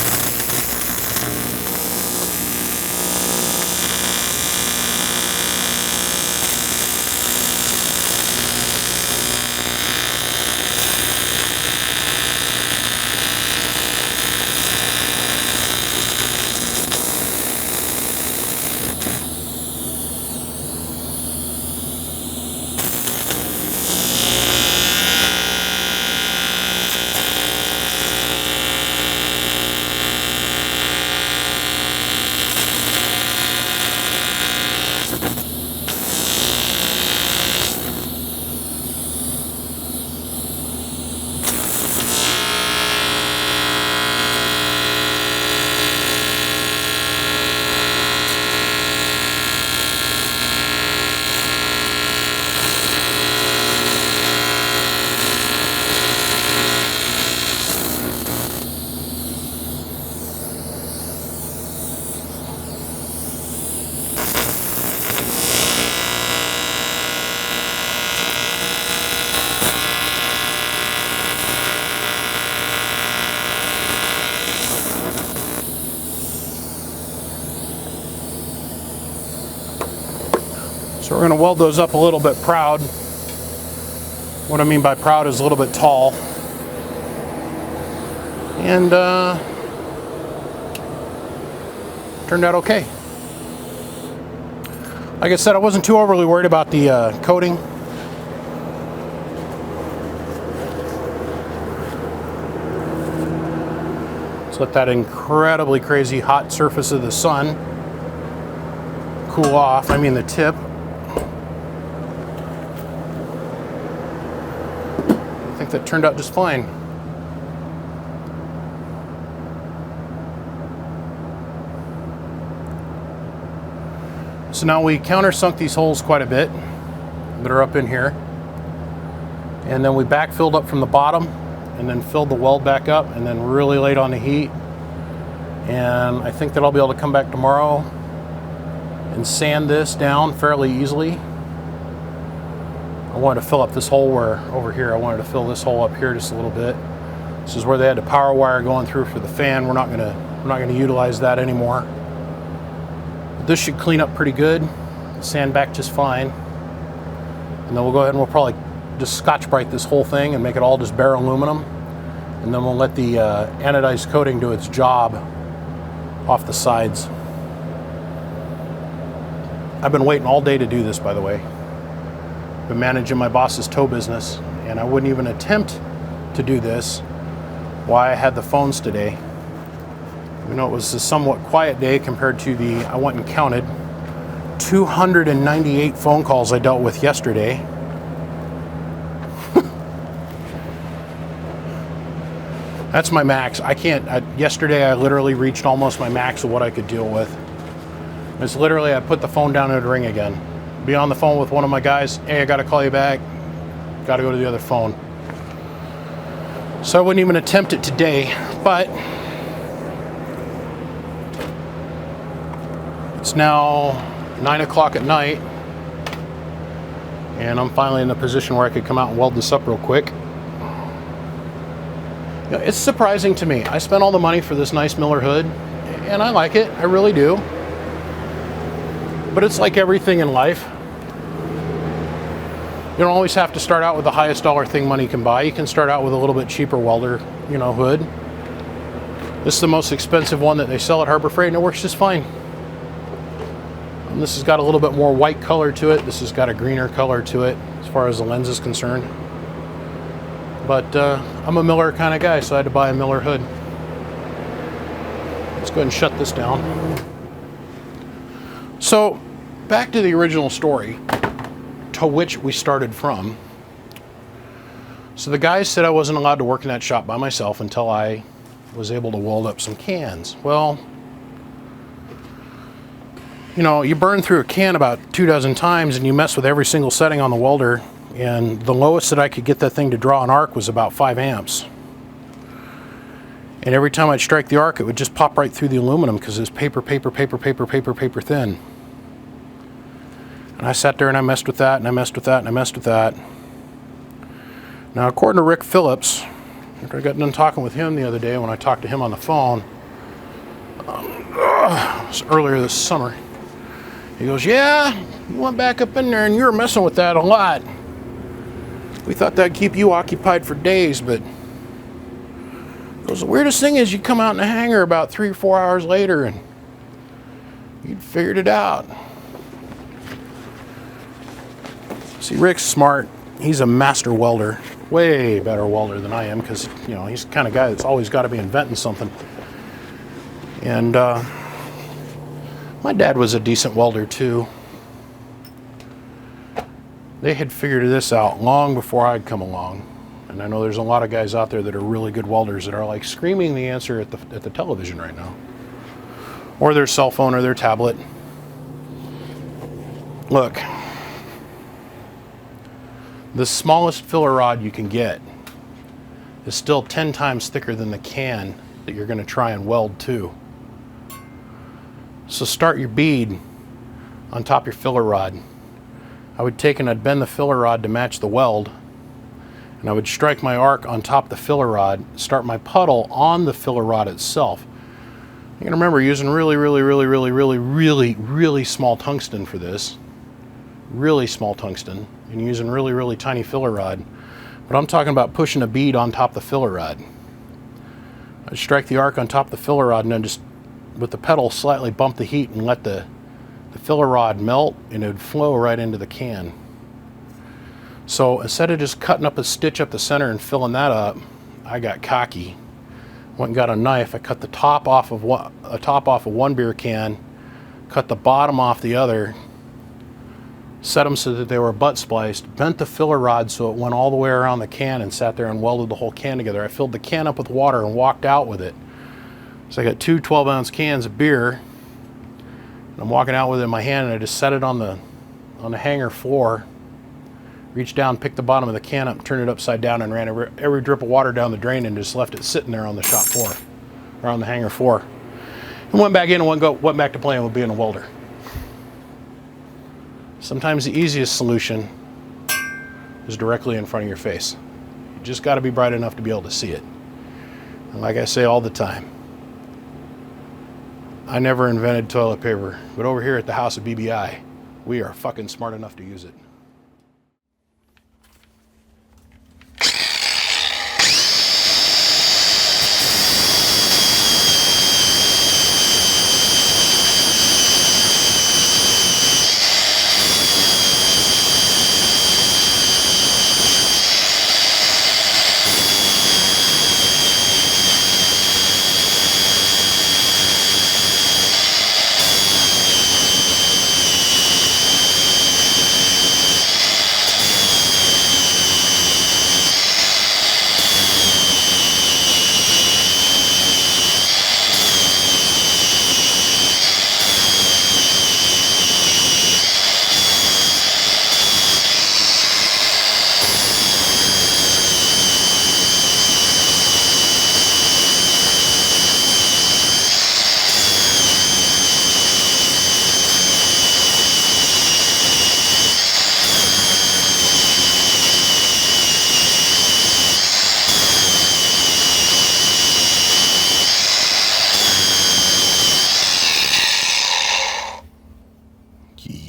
So we're going to weld those up a little bit proud. What I mean by proud is a little bit tall. And turned out okay. Like I said, I wasn't too overly worried about the coating. Let's let that incredibly crazy hot surface of the sun cool off. I mean the tip. I think that turned out just fine. So now we countersunk these holes quite a bit that are up in here. And then we backfilled up from the bottom and then filled the weld back up and then really laid on the heat. And I think that I'll be able to come back tomorrow and sand this down fairly easily. I wanted to fill up this hole where over here, I wanted to fill this hole up here just a little bit. This is where they had the power wire going through for the fan. We're not gonna utilize that anymore. This should clean up pretty good, sand back just fine. And then we'll go ahead and we'll probably just Scotch-Brite this whole thing and make it all just bare aluminum. And then we'll let the anodized coating do its job off the sides. I've been waiting all day to do this, by the way. Been managing my boss's tow business, and I wouldn't even attempt to do this while I had the phones today. You know, it was a somewhat quiet day compared to I went and counted 298 phone calls I dealt with yesterday. That's my max. Yesterday I literally reached almost my max of what I could deal with. It's literally, I put the phone down and it'd ring again. Be on the phone with one of my guys, hey, I gotta call you back. Gotta go to the other phone. So I wouldn't even attempt it today, but it's now 9 o'clock at night, and I'm finally in a position where I could come out and weld this up real quick. You know, it's surprising to me. I spent all the money for this nice Miller hood, and I like it, I really do. But it's like everything in life. You don't always have to start out with the highest dollar thing money can buy. You can start out with a little bit cheaper welder, hood. This is the most expensive one that they sell at Harbor Freight, and it works just fine. And this has got a little bit more white color to it. This has got a greener color to it as far as the lens is concerned. But I'm a Miller kind of guy, so I had to buy a Miller hood. Let's go ahead and shut this down. So, back to the original story, to which we started from. So the guys said I wasn't allowed to work in that shop by myself until I was able to weld up some cans. Well, you burn through a can about 24 times and you mess with every single setting on the welder, and the lowest that I could get that thing to draw an arc was about 5 amps. And every time I'd strike the arc, it would just pop right through the aluminum because it's paper thin. And I sat there and I messed with that, and I messed with that, and I messed with that. Now, according to Rick Phillips, after I got done talking with him the other day when I talked to him on the phone, it was earlier this summer, he goes, yeah, you went back up in there and you were messing with that a lot. We thought that'd keep you occupied for days, but he goes, the weirdest thing is you come out in the hangar about 3 or 4 hours later and you'd figured it out. See, Rick's smart. He's a master welder, way better welder than I am, because he's the kind of guy that's always got to be inventing something. And my dad was a decent welder too. They had figured this out long before I'd come along, and I know there's a lot of guys out there that are really good welders that are like screaming the answer at the television right now, or their cell phone or their tablet. Look. The smallest filler rod you can get is still 10 times thicker than the can that you're going to try and weld to. So start your bead on top of your filler rod. I would take and I'd bend the filler rod to match the weld, and I would strike my arc on top of the filler rod, start my puddle on the filler rod itself. You can remember using really small tungsten for this. really small tungsten and using really, really tiny filler rod. But I'm talking about pushing a bead on top of the filler rod. I strike the arc on top of the filler rod and then just with the pedal slightly bump the heat and let the filler rod melt, and it would flow right into the can. So instead of just cutting up a stitch up the center and filling that up, I got cocky. Went and got a knife. I cut the top off of one beer can, cut the bottom off the other, set them so that they were butt spliced, bent the filler rod so it went all the way around the can, and sat there and welded the whole can together. I filled the can up with water and walked out with it. So I got two 12-ounce cans of beer. I'm walking out with it in my hand, and I just set it on the hanger floor, reached down, picked the bottom of the can up, turned it upside down, and ran every drip of water down the drain and just left it sitting there on the shop floor, or on the hanger floor. And went back in and went back to playing with being a welder. Sometimes the easiest solution is directly in front of your face. You just got to be bright enough to be able to see it. And like I say all the time, I never invented toilet paper, but over here at the house of BBI, we are fucking smart enough to use it.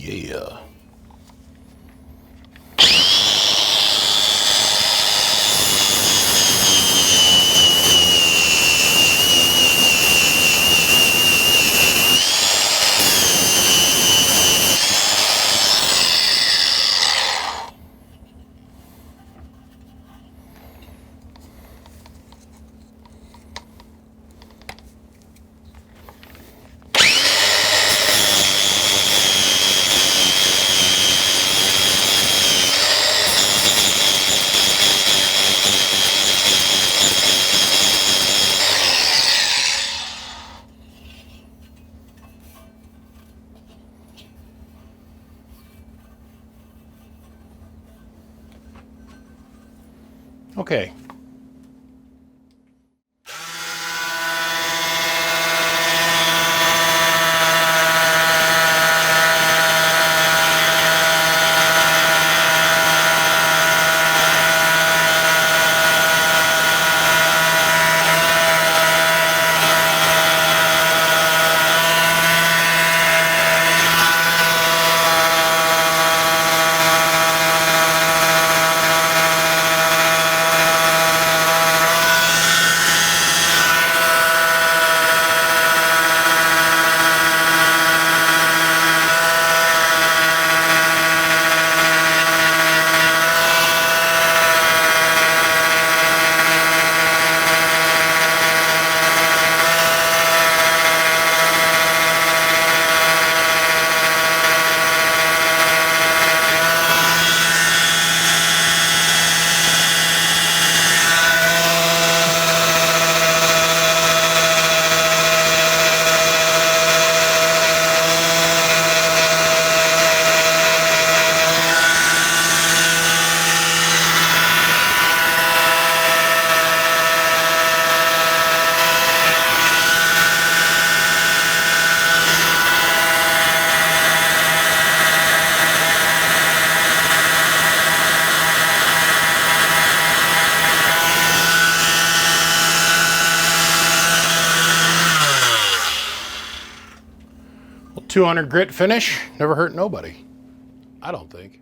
Yeah. Okay. Well, 200 grit finish, never hurt nobody. I don't think.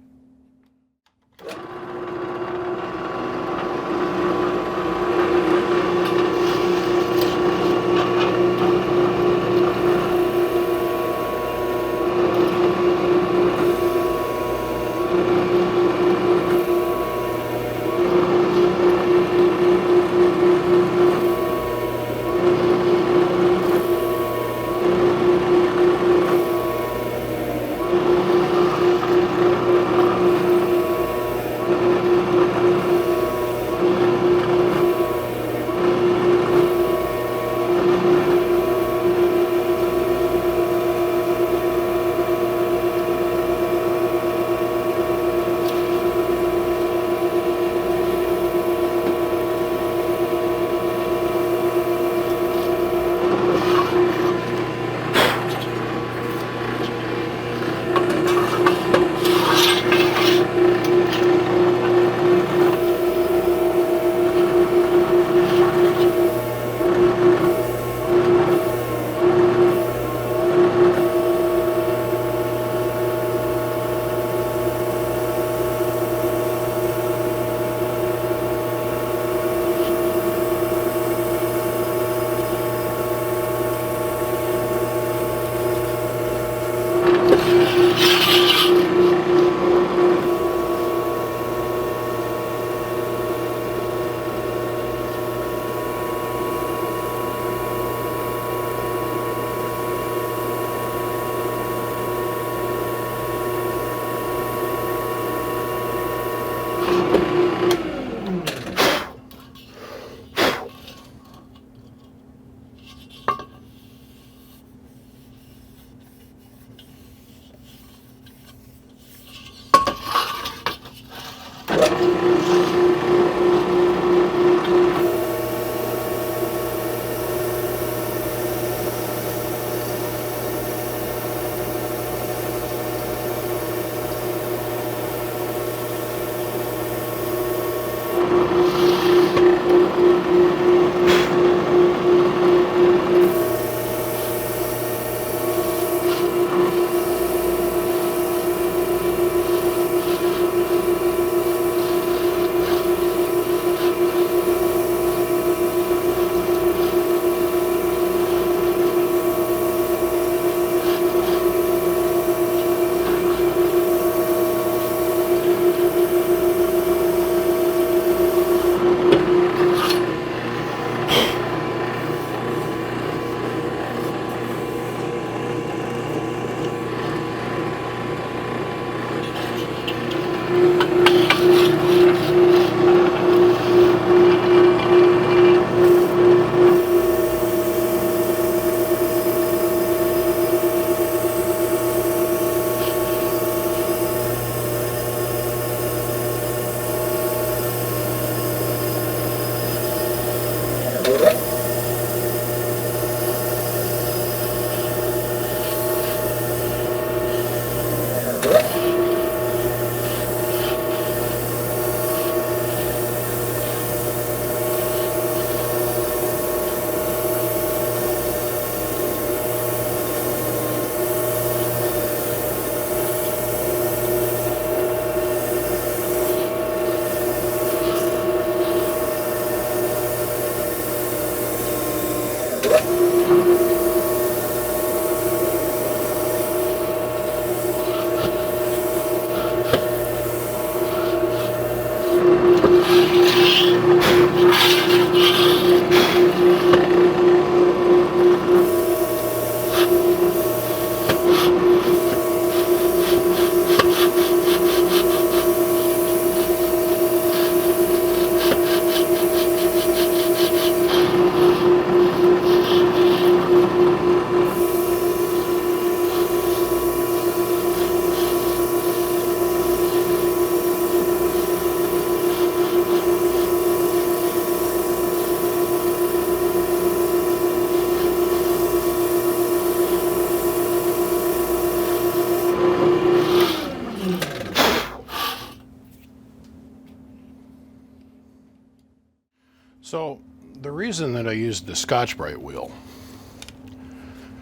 So the reason that I used the Scotch-Brite wheel,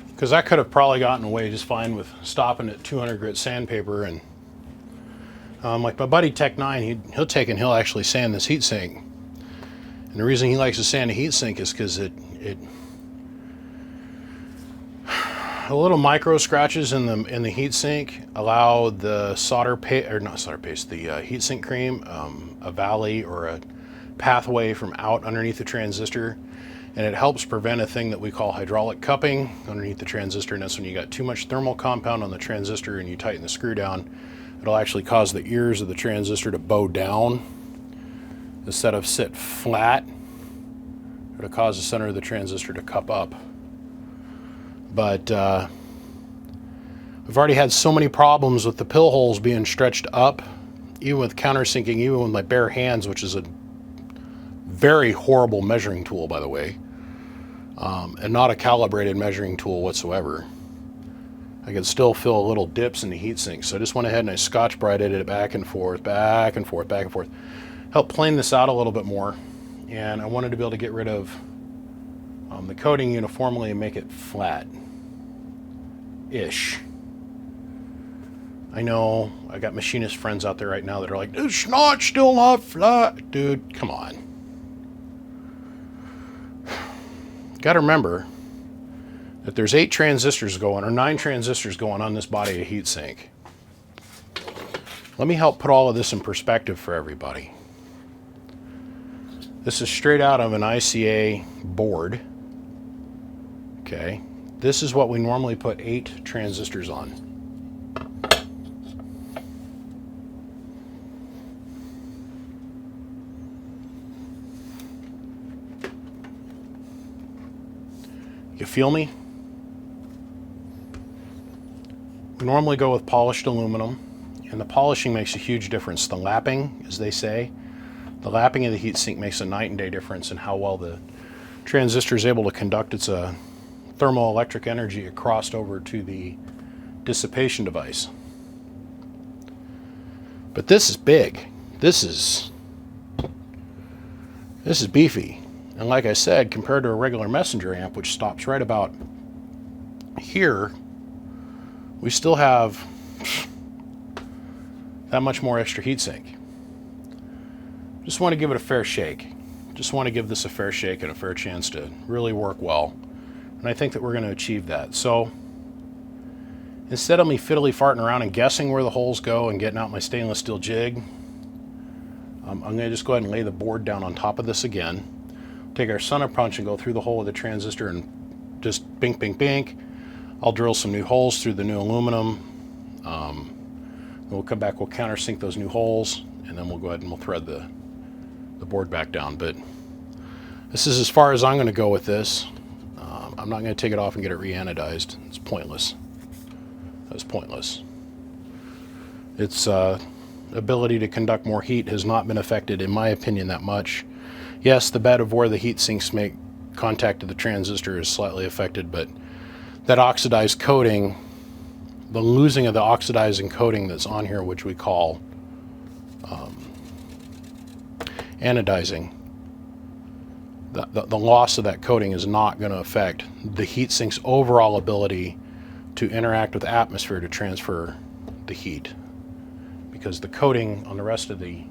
because I could have probably gotten away just fine with stopping at 200 grit sandpaper and Like my buddy Tech 9, he'll take and he'll actually sand this heatsink. And the reason he likes to sand a heatsink is because a little micro scratches in the heatsink allow the the heatsink cream a valley or a pathway from out underneath the transistor, and it helps prevent a thing that we call hydraulic cupping underneath the transistor. And that's when you got too much thermal compound on the transistor and you tighten the screw down, it'll actually cause the ears of the transistor to bow down instead of sit flat. It'll cause the center of the transistor to cup up. But we've already had so many problems with the pill holes being stretched up, even with countersinking, even with my bare hands, which is a very horrible measuring tool, by the way, and not a calibrated measuring tool whatsoever. I can still feel little dips in the heatsink, so I just went ahead and I Scotch-Brighted it back and forth, back and forth, back and forth. Help plane this out a little bit more, and I wanted to be able to get rid of the coating uniformly and make it flat-ish. I know I got machinist friends out there right now that are like, it's still not flat. Dude, come on. Got to remember that there's 8 transistors going, or 9 transistors going on this body of heatsink. Let me help put all of this in perspective for everybody. This is straight out of an ICA board. Okay, this is what we normally put 8 transistors on. You feel me? We normally go with polished aluminum, and the polishing makes a huge difference. The lapping, as they say, the lapping of the heatsink makes a night and day difference in how well the transistor is able to conduct its thermoelectric energy across over to the dissipation device. But this is big. This is beefy. And like I said, compared to a regular messenger amp, which stops right about here, we still have that much more extra heatsink. Just want to give it a fair shake. Just want to give this a fair shake and a fair chance to really work well. And I think that we're going to achieve that. So instead of me fiddly farting around and guessing where the holes go and getting out my stainless steel jig, I'm going to just go ahead and lay the board down on top of this again. Take our center punch and go through the hole of the transistor and just bink, bink, bink. I'll drill some new holes through the new aluminum. Then we'll come back, we'll countersink those new holes, and then we'll go ahead and we'll thread the board back down. But this is as far as I'm going to go with this. I'm not going to take it off and get it re-anodized. It's pointless. That's pointless. Its ability to conduct more heat has not been affected, in my opinion, that much. Yes, the bed of where the heat sinks make contact to the transistor is slightly affected, but that oxidized coating, the losing of the oxidizing coating that's on here, which we call anodizing, the loss of that coating is not going to affect the heat sink's overall ability to interact with the atmosphere to transfer the heat, because the coating on the rest of the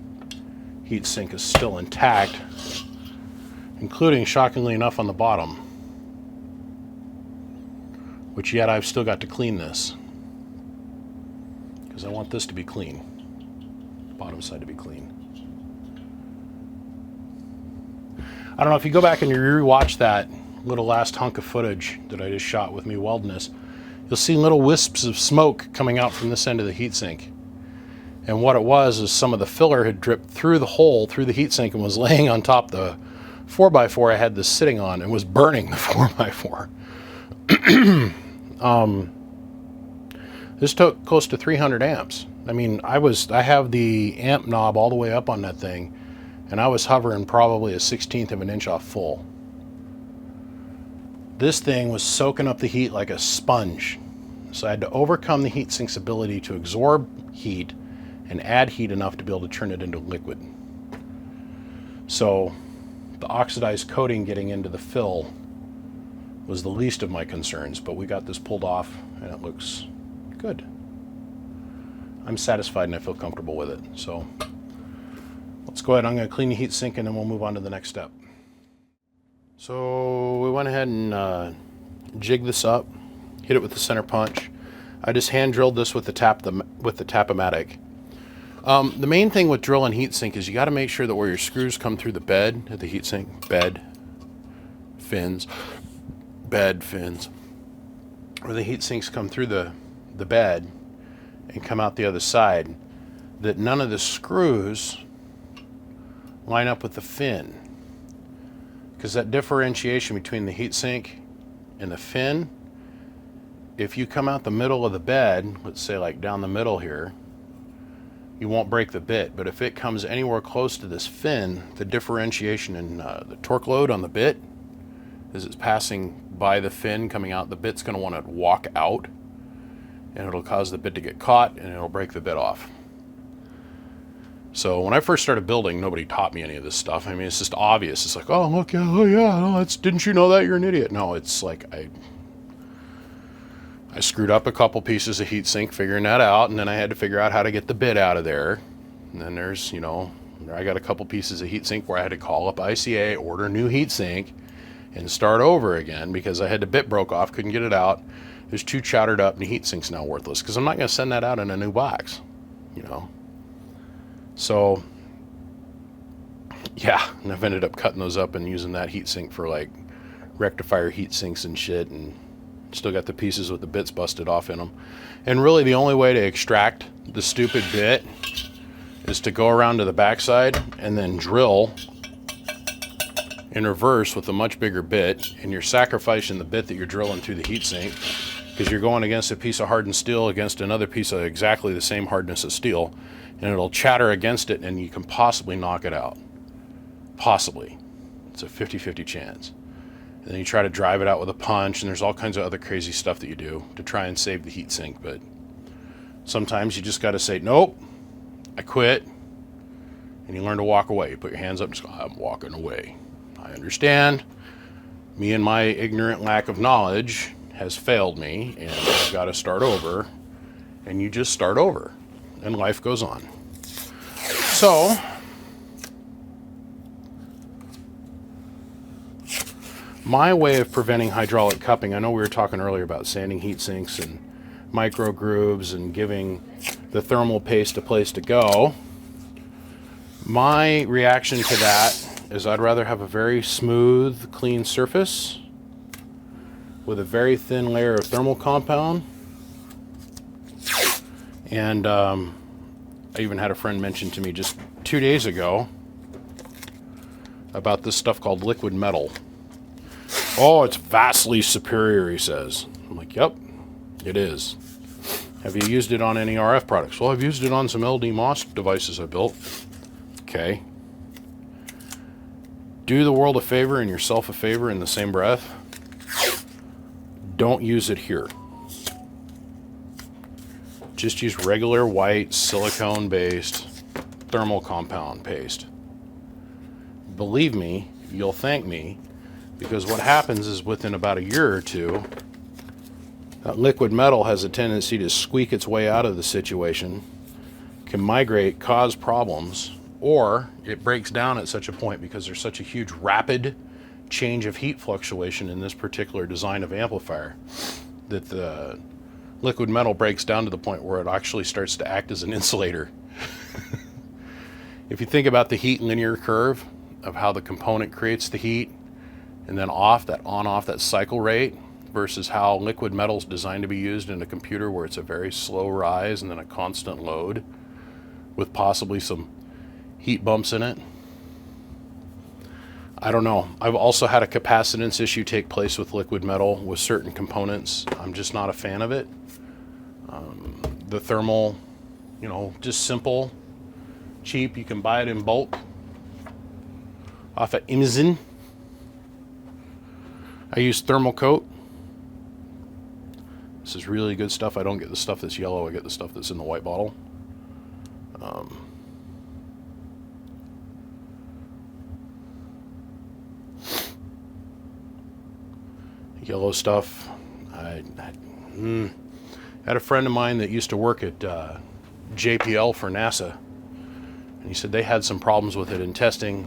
heat sink is still intact, including, shockingly enough, on the bottom, which yet I've still got to clean this because I want this to be clean, the bottom side to be clean. I don't know if you go back and you rewatch that little last hunk of footage that I just shot with me welding this, you'll see little wisps of smoke coming out from this end of the heatsink. And what it was is some of the filler had dripped through the hole, through the heatsink, and was laying on top the 4x4 I had this sitting on and was burning the 4x4. This took close to 300 amps. I mean, I have the amp knob all the way up on that thing, and I was hovering probably a 1/16 of an inch off full. This thing was soaking up the heat like a sponge. So I had to overcome the heat sink's ability to absorb heat and add heat enough to be able to turn it into liquid. So the oxidized coating getting into the fill was the least of my concerns, but we got this pulled off and it looks good. I'm satisfied and I feel comfortable with it. So let's go ahead. I'm going to clean the heat sink and then we'll move on to the next step. So we went ahead and jigged this up, hit it with the center punch. I just hand drilled this with the Tap-O-Matic. The main thing with drilling heatsink is you got to make sure that where your screws come through the bed of the heatsink, bed fins, where the heat sinks come through the bed and come out the other side, that none of the screws line up with the fin. Because that differentiation between the heat sink and the fin, if you come out the middle of the bed, let's say like down the middle here, you won't break the bit. But if it comes anywhere close to this fin, the differentiation in the torque load on the bit, as it's passing by the fin coming out, the bit's going to want to walk out, and it'll cause the bit to get caught and it'll break the bit off. So when I first started building, nobody taught me any of this stuff. I mean, it's just obvious. It's like, oh, look, oh yeah, no, didn't you know that? You're an idiot. No, it's like I screwed up a couple pieces of heat sink figuring that out, and then I had to figure out how to get the bit out of there. And then there's, I got a couple pieces of heat sink where I had to call up ICA, order new heat sink, and start over again because I had the bit broke off, couldn't get it out. There's too chowdered up, and the heat sink's now worthless because I'm not going to send that out in a new box, So, yeah, and I've ended up cutting those up and using that heat sink for like rectifier heat sinks and shit, and still got the pieces with the bits busted off in them. And really the only way to extract the stupid bit is to go around to the backside and then drill in reverse with a much bigger bit, and you're sacrificing the bit that you're drilling through the heat sink because you're going against a piece of hardened steel against another piece of exactly the same hardness of steel, and it'll chatter against it and you can possibly knock it out. Possibly. It's a 50-50 chance. And then you try to drive it out with a punch, and there's all kinds of other crazy stuff that you do to try and save the heat sink, but sometimes you just got to say, nope, I quit, and you learn to walk away. You put your hands up and just go, I'm walking away. I understand. Me and my ignorant lack of knowledge has failed me, and I've got to start over, and you just start over, and life goes on. So, my way of preventing hydraulic cupping, I know we were talking earlier about sanding heat sinks and micro grooves and giving the thermal paste a place to go. My reaction to that is I'd rather have a very smooth, clean surface with a very thin layer of thermal compound. And I even had a friend mention to me just 2 days ago about this stuff called liquid metal. Oh, it's vastly superior, he says. I'm like, yep, it is. Have you used it on any RF products? Well, I've used it on some LD MOS devices I built. Okay. Do the world a favor and yourself a favor in the same breath. Don't use it here. Just use regular white silicone-based thermal compound paste. Believe me, you'll thank me, because what happens is within about a year or two, that liquid metal has a tendency to squeak its way out of the situation, can migrate, cause problems, or it breaks down at such a point because there's such a huge rapid change of heat fluctuation in this particular design of amplifier that the liquid metal breaks down to the point where it actually starts to act as an insulator. If you think about the heat linear curve of how the component creates the heat and then off, that on-off, that cycle rate, versus how liquid metal is designed to be used in a computer where it's a very slow rise and then a constant load with possibly some heat bumps in it. I don't know. I've also had a capacitance issue take place with liquid metal with certain components. I'm just not a fan of it. The thermal, just simple, cheap. You can buy it in bulk off of Amazon. I use thermal coat. This is really good stuff. I don't get the stuff that's yellow. I get the stuff that's in the white bottle. Yellow stuff. I had a friend of mine that used to work at JPL for NASA. And he said they had some problems with it in testing.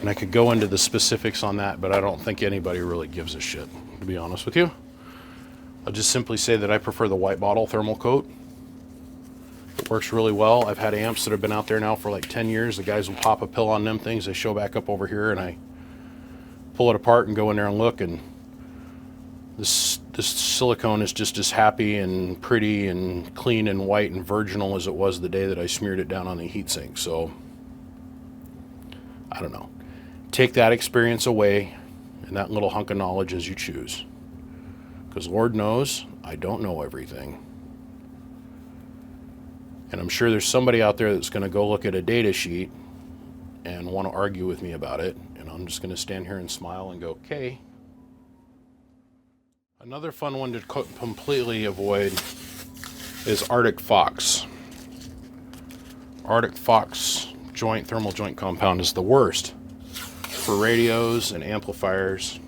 And I could go into the specifics on that, but I don't think anybody really gives a shit, to be honest with you. I'll just simply say that I prefer the white bottle thermal coat. It works really well. I've had amps that have been out there now for like 10 years. The guys will pop a pill on them things. They show back up over here, and I pull it apart and go in there and look, and this silicone is just as happy and pretty and clean and white and virginal as it was the day that I smeared it down on the heatsink. So, I don't know. Take that experience away and that little hunk of knowledge as you choose. Because Lord knows, I don't know everything. And I'm sure there's somebody out there that's going to go look at a data sheet and want to argue with me about it. And I'm just going to stand here and smile and go, okay. Another fun one to completely avoid is Arctic Fox. Arctic Fox thermal joint compound is the worst for radios and amplifiers.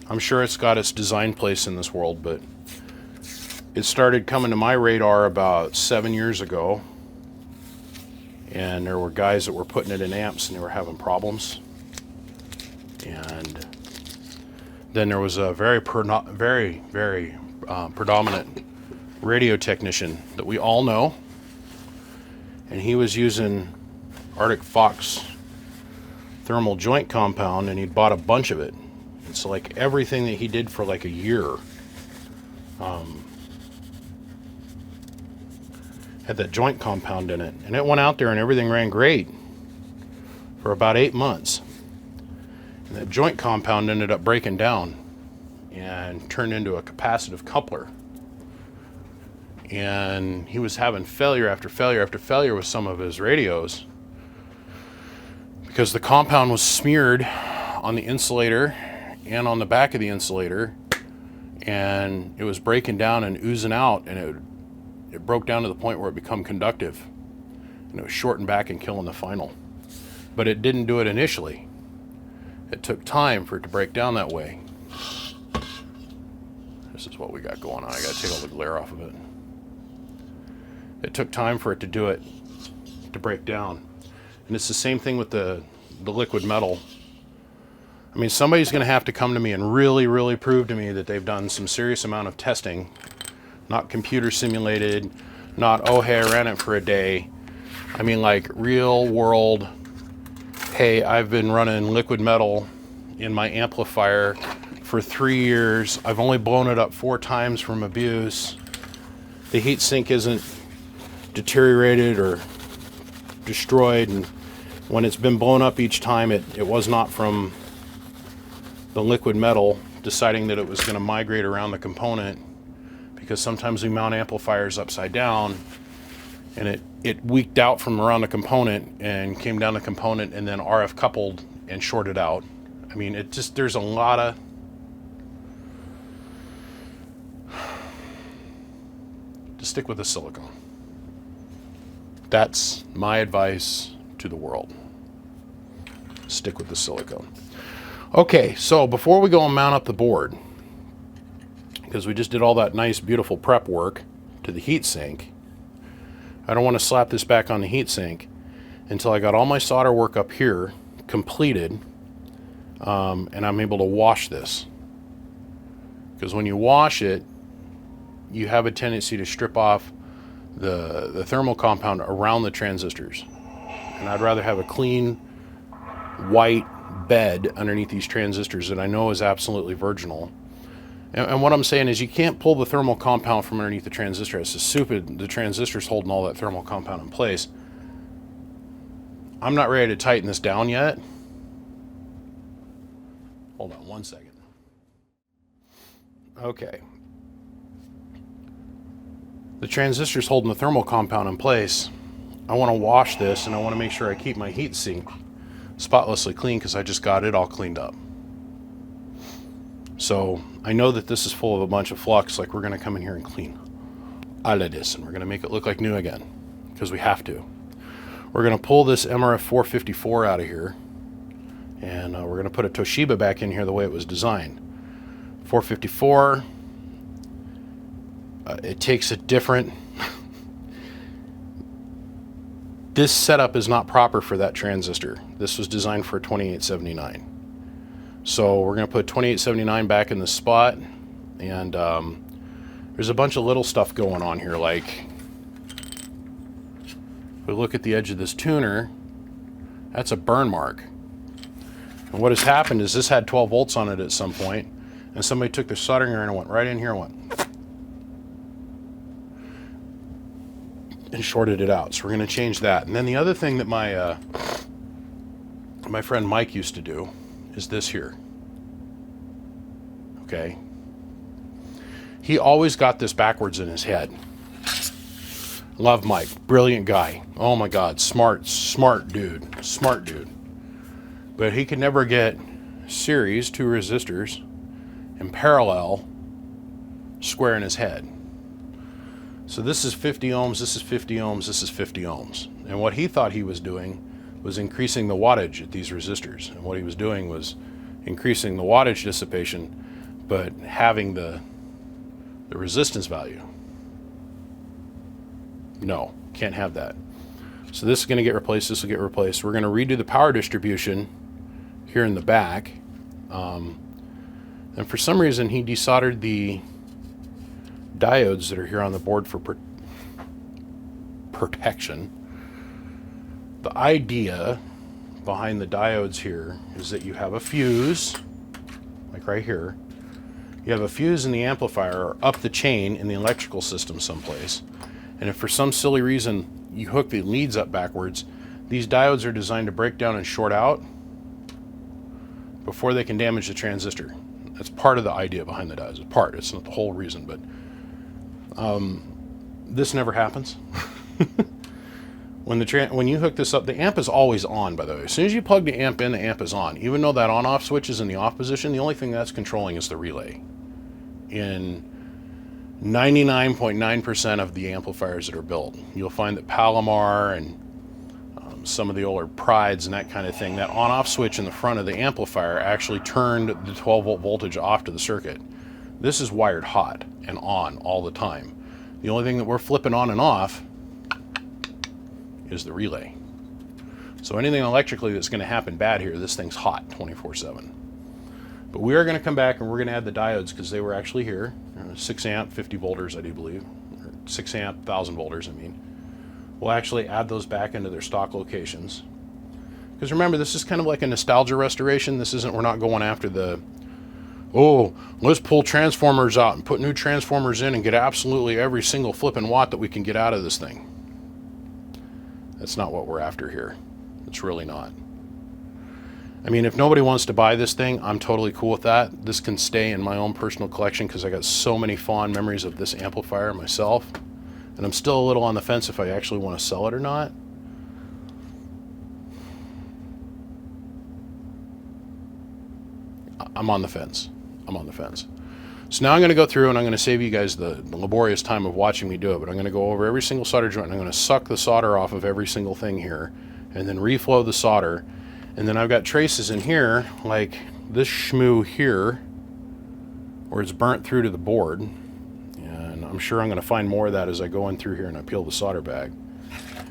I'm sure it's got its design place in this world, but it started coming to my radar about 7 years ago, and there were guys that were putting it in amps and they were having problems. And then there was a very predominant radio technician that we all know, and he was using Arctic Fox thermal joint compound, and he'd bought a bunch of it. It's like everything that he did for like a year had that joint compound in it, and it went out there and everything ran great for about 8 months. And that joint compound ended up breaking down and turned into a capacitive coupler. And he was having failure after failure after failure with some of his radios because the compound was smeared on the insulator and on the back of the insulator, and it was breaking down and oozing out, and it broke down to the point where it became conductive, and it was shorting back and killing the final. But it didn't do it initially. It took time for it to break down that way. This is what we got going on. I got to take all the glare off of it. It took time for it to do it, to break down. And it's the same thing with the liquid metal. I mean, somebody's going to have to come to me and really, really prove to me that they've done some serious amount of testing, not computer simulated, not, oh, hey, I ran it for a day. I mean, like real world, hey, I've been running liquid metal in my amplifier for 3 years. I've only blown it up 4 times from abuse. The heat sink isn't deteriorated or destroyed, and when it's been blown up each time, it was not from the liquid metal deciding that it was going to migrate around the component, because sometimes we mount amplifiers upside down and it weaked out from around the component and came down the component and then RF coupled and shorted out. I mean, it just, there's a lot of just stick with the silicone. That's my advice to the world. Stick with the silicone. Okay, so before we go and mount up the board, because we just did all that nice, beautiful prep work to the heatsink, I don't want to slap this back on the heatsink until I got all my solder work up here completed, and I'm able to wash this. Because when you wash it, you have a tendency to strip off the thermal compound around the transistors. And I'd rather have a clean, white bed underneath these transistors that I know is absolutely virginal. And what I'm saying is you can't pull the thermal compound from underneath the transistor. It's so stupid. The transistor's holding all that thermal compound in place. I'm not ready to tighten this down yet. Hold on one second. Okay. The transistor's holding the thermal compound in place. I want to wash this, and I want to make sure I keep my heat sink spotlessly clean because I just got it all cleaned up. So I know that this is full of a bunch of flux. Like, we're going to come in here and clean all of this, and we're going to make it look like new again because we have to. We're going to pull this MRF 454 out of here, and we're going to put a Toshiba back in here the way it was designed. 454, it takes a different This setup is not proper for that transistor. This was designed for 2879. So we're going to put 2879 back in the spot, and there's a bunch of little stuff going on here. Like, if we look at the edge of this tuner, that's a burn mark. And what has happened is this had 12 volts on it at some point, and somebody took their soldering iron and went right in here and shorted it out. So we're going to change that. And then the other thing that my friend Mike used to do is this here. Okay. He always got this backwards in his head. Love Mike, brilliant guy. Oh my God, smart dude. But he could never get series 2 resistors in parallel square in his head. So this is 50 ohms, this is 50 ohms, this is 50 ohms. And what he thought he was doing was increasing the wattage at these resistors. And what he was doing was increasing the wattage dissipation, but having the resistance value. No, can't have that. So this is going to get replaced, this will get replaced. We're going to redo the power distribution here in the back. And for some reason he desoldered the diodes that are here on the board for protection. The idea behind the diodes here is that you have a fuse, like right here. You have a fuse in the amplifier or up the chain in the electrical system someplace. And if for some silly reason you hook the leads up backwards, these diodes are designed to break down and short out before they can damage the transistor. That's part of the idea behind the diodes. It's not the whole reason, but this never happens. When you hook this up, the amp is always on, by the way. As soon as you plug the amp in, the amp is on. Even though that on-off switch is in the off position, the only thing that's controlling is the relay. In 99.9% of the amplifiers that are built, you'll find that Palomar and some of the older Prides and that kind of thing, that on-off switch in the front of the amplifier actually turned the 12 volt voltage off to the circuit. This is wired hot and on all the time. The only thing that we're flipping on and off is the relay. So anything electrically that's going to happen bad here, this thing's hot 24/7. But we are going to come back and we're going to add the diodes because they were actually here. 6 amp, 50 volters, I do believe. Or 6 amp, 1000 volters, I mean. We'll actually add those back into their stock locations. Because remember, this is kind of like a nostalgia restoration. This isn't, we're not going after the, oh, let's pull transformers out and put new transformers in and get absolutely every single flipping watt that we can get out of this thing. That's not what we're after here. It's really not. I mean, if nobody wants to buy this thing, I'm totally cool with that. This can stay in my own personal collection because I got so many fond memories of this amplifier myself. And I'm still a little on the fence if I actually want to sell it or not. I'm on the fence. So now I'm going to go through and I'm going to save you guys the laborious time of watching me do it, but I'm going to go over every single solder joint and I'm going to suck the solder off of every single thing here and then reflow the solder. And then I've got traces in here, like this schmoo here, where it's burnt through to the board. And I'm sure I'm going to find more of that as I go in through here and I peel the solder bag.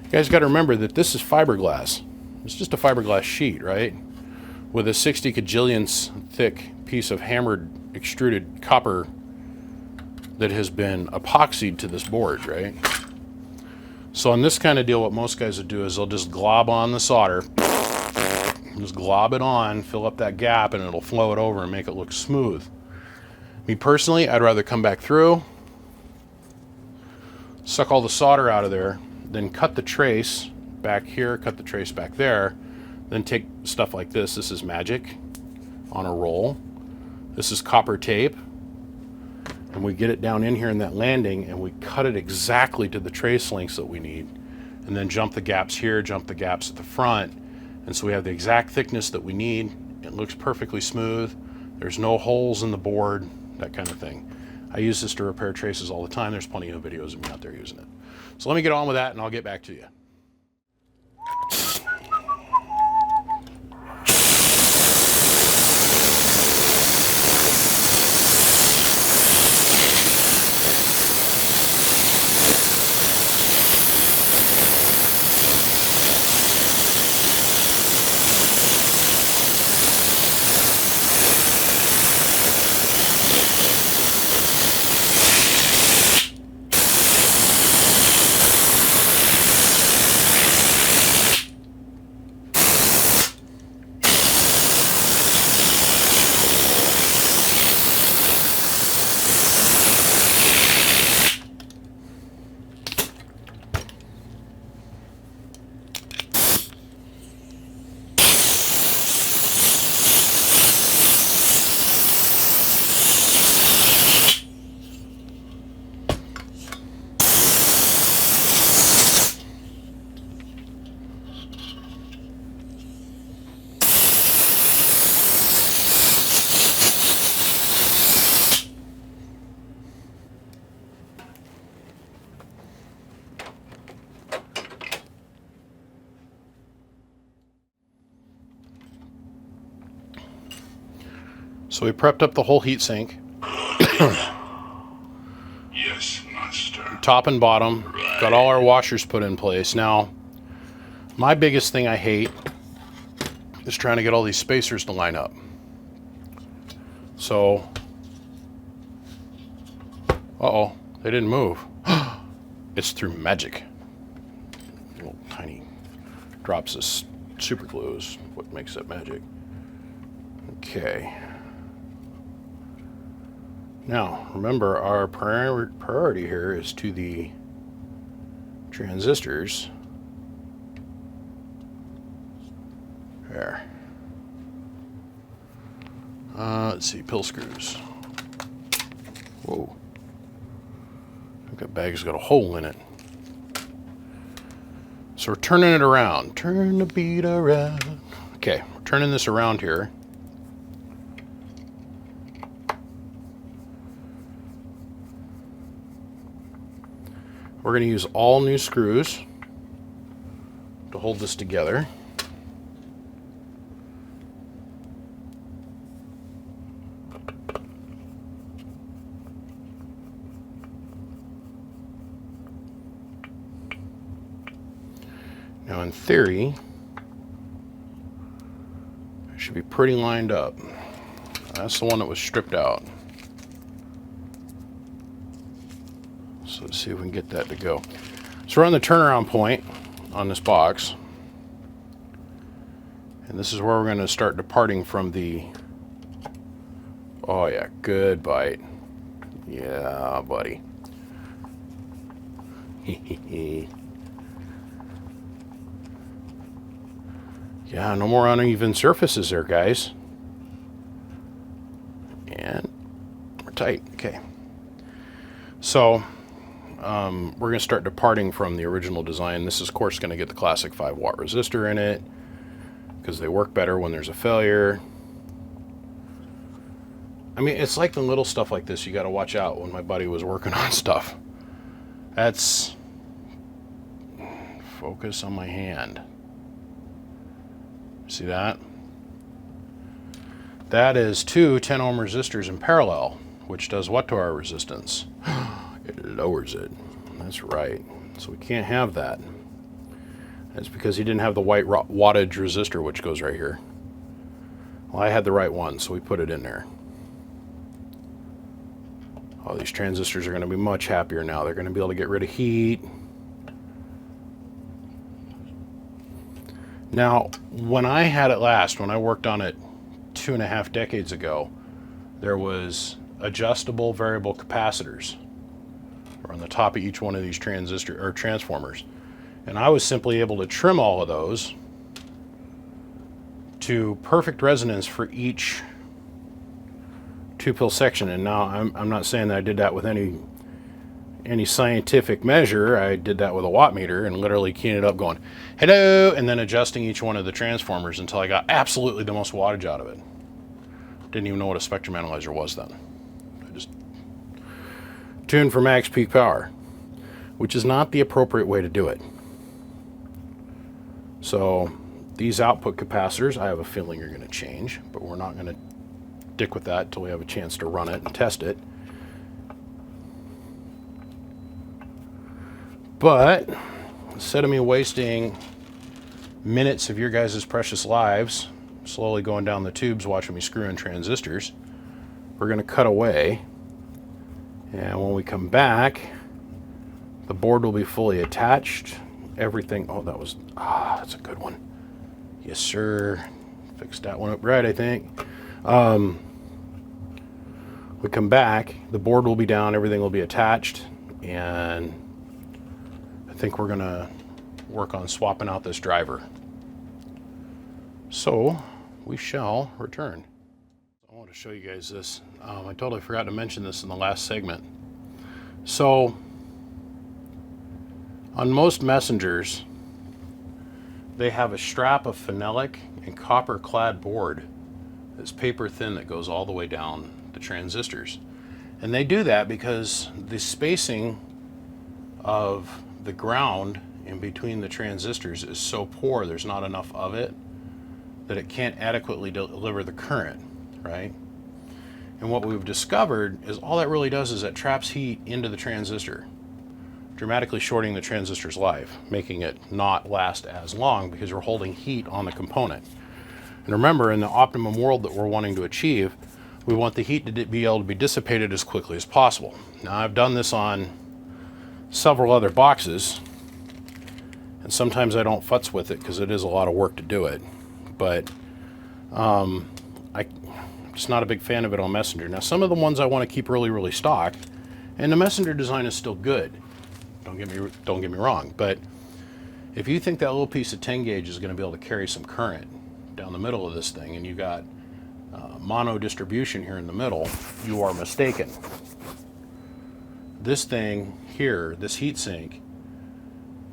You guys got to remember that this is fiberglass. It's just a fiberglass sheet, right? With a 60 kajillionths thick piece of hammered extruded copper that has been epoxied to this board, right? So on this kind of deal, what most guys would do is they'll just glob on the solder, just glob it on, fill up that gap, and it'll flow it over and make it look smooth. Me personally, I'd rather come back through, suck all the solder out of there, then cut the trace back here, cut the trace back there, then take stuff like this. This is magic on a roll. This is copper tape. And we get it down in here in that landing and we cut it exactly to the trace lengths that we need. And then jump the gaps here, jump the gaps at the front. And so we have the exact thickness that we need. It looks perfectly smooth. There's no holes in the board, that kind of thing. I use this to repair traces all the time. There's plenty of videos of me out there using it. So let me get on with that and I'll get back to you. So we prepped up the whole heatsink. Yes, master. Top and bottom. Right. Got all our washers put in place. Now, my biggest thing I hate is trying to get all these spacers to line up. So, uh-oh, they didn't move. It's through magic. Little tiny drops of super glue is what makes it magic. Okay. Now, remember, our priority here is to the transistors. There. Let's see, pill screws. Whoa. I think that bag's got a hole in it. So we're turning it around. Turn the beat around. Okay, we're turning this around here. We're going to use all new screws to hold this together. Now in theory, it should be pretty lined up. That's the one that was stripped out. So let's see if we can get that to go. So we're on the turnaround point on this box. And this is where we're going to start departing from the... Oh yeah, good bite. Yeah, buddy. Yeah, no more uneven surfaces there, guys. And we're tight. Okay. So we're going to start departing from the original design. This is, of course, going to get the classic 5-watt resistor in it because they work better when there's a failure. I mean, it's like the little stuff like this you got to watch out when my buddy was working on stuff. That's... Focus on my hand. See that? That is two 10 ohm resistors in parallel, which does what to our resistance? It lowers it. That's right. So we can't have that. That's because he didn't have the white wattage resistor, which goes right here. Well, I had the right one, so we put it in there. Oh, these transistors are going to be much happier now. They're going to be able to get rid of heat. Now, when I had it last, when I worked on it 2.5 decades ago, there was adjustable variable capacitors on the top of each one of these transistor or transformers. And I was simply able to trim all of those to perfect resonance for each 2-pill section. And now I'm not saying that I did that with any scientific measure. I did that with a watt meter and literally keying it up going, hello, and then adjusting each one of the transformers until I got absolutely the most wattage out of it. Didn't even know what a spectrum analyzer was then. I just tuned for max peak power, which is not the appropriate way to do it. So these output capacitors, I have a feeling are going to change, but we're not going to dick with that until we have a chance to run it and test it. But instead of me wasting minutes of your guys' precious lives slowly going down the tubes watching me screw in transistors, we're going to cut away. And when we come back, the board will be fully attached. Everything, oh, that's a good one. Yes, sir. Fixed that one up right, I think. We come back, the board will be down, everything will be attached, and I think we're going to work on swapping out this driver. So we shall return. I want to show you guys this. I totally forgot to mention this in the last segment. So on most messengers, they have a strap of phenolic and copper clad board that's paper thin that goes all the way down the transistors. And they do that because the spacing of the ground in between the transistors is so poor, there's not enough of it, that it can't adequately deliver the current, right? And what we've discovered is all that really does is it traps heat into the transistor, dramatically shorting the transistor's life, making it not last as long because we're holding heat on the component. And remember, in the optimum world that we're wanting to achieve, we want the heat to be able to be dissipated as quickly as possible. Now, I've done this on several other boxes, and sometimes I don't futz with it because it is a lot of work to do it, but I'm just not a big fan of it on Messenger. Now, some of the ones I want to keep really, really stock, and the Messenger design is still good. Don't get me wrong, but if you think that little piece of 10 gauge is going to be able to carry some current down the middle of this thing, and you got mono distribution here in the middle, you are mistaken. This thing here, this heatsink,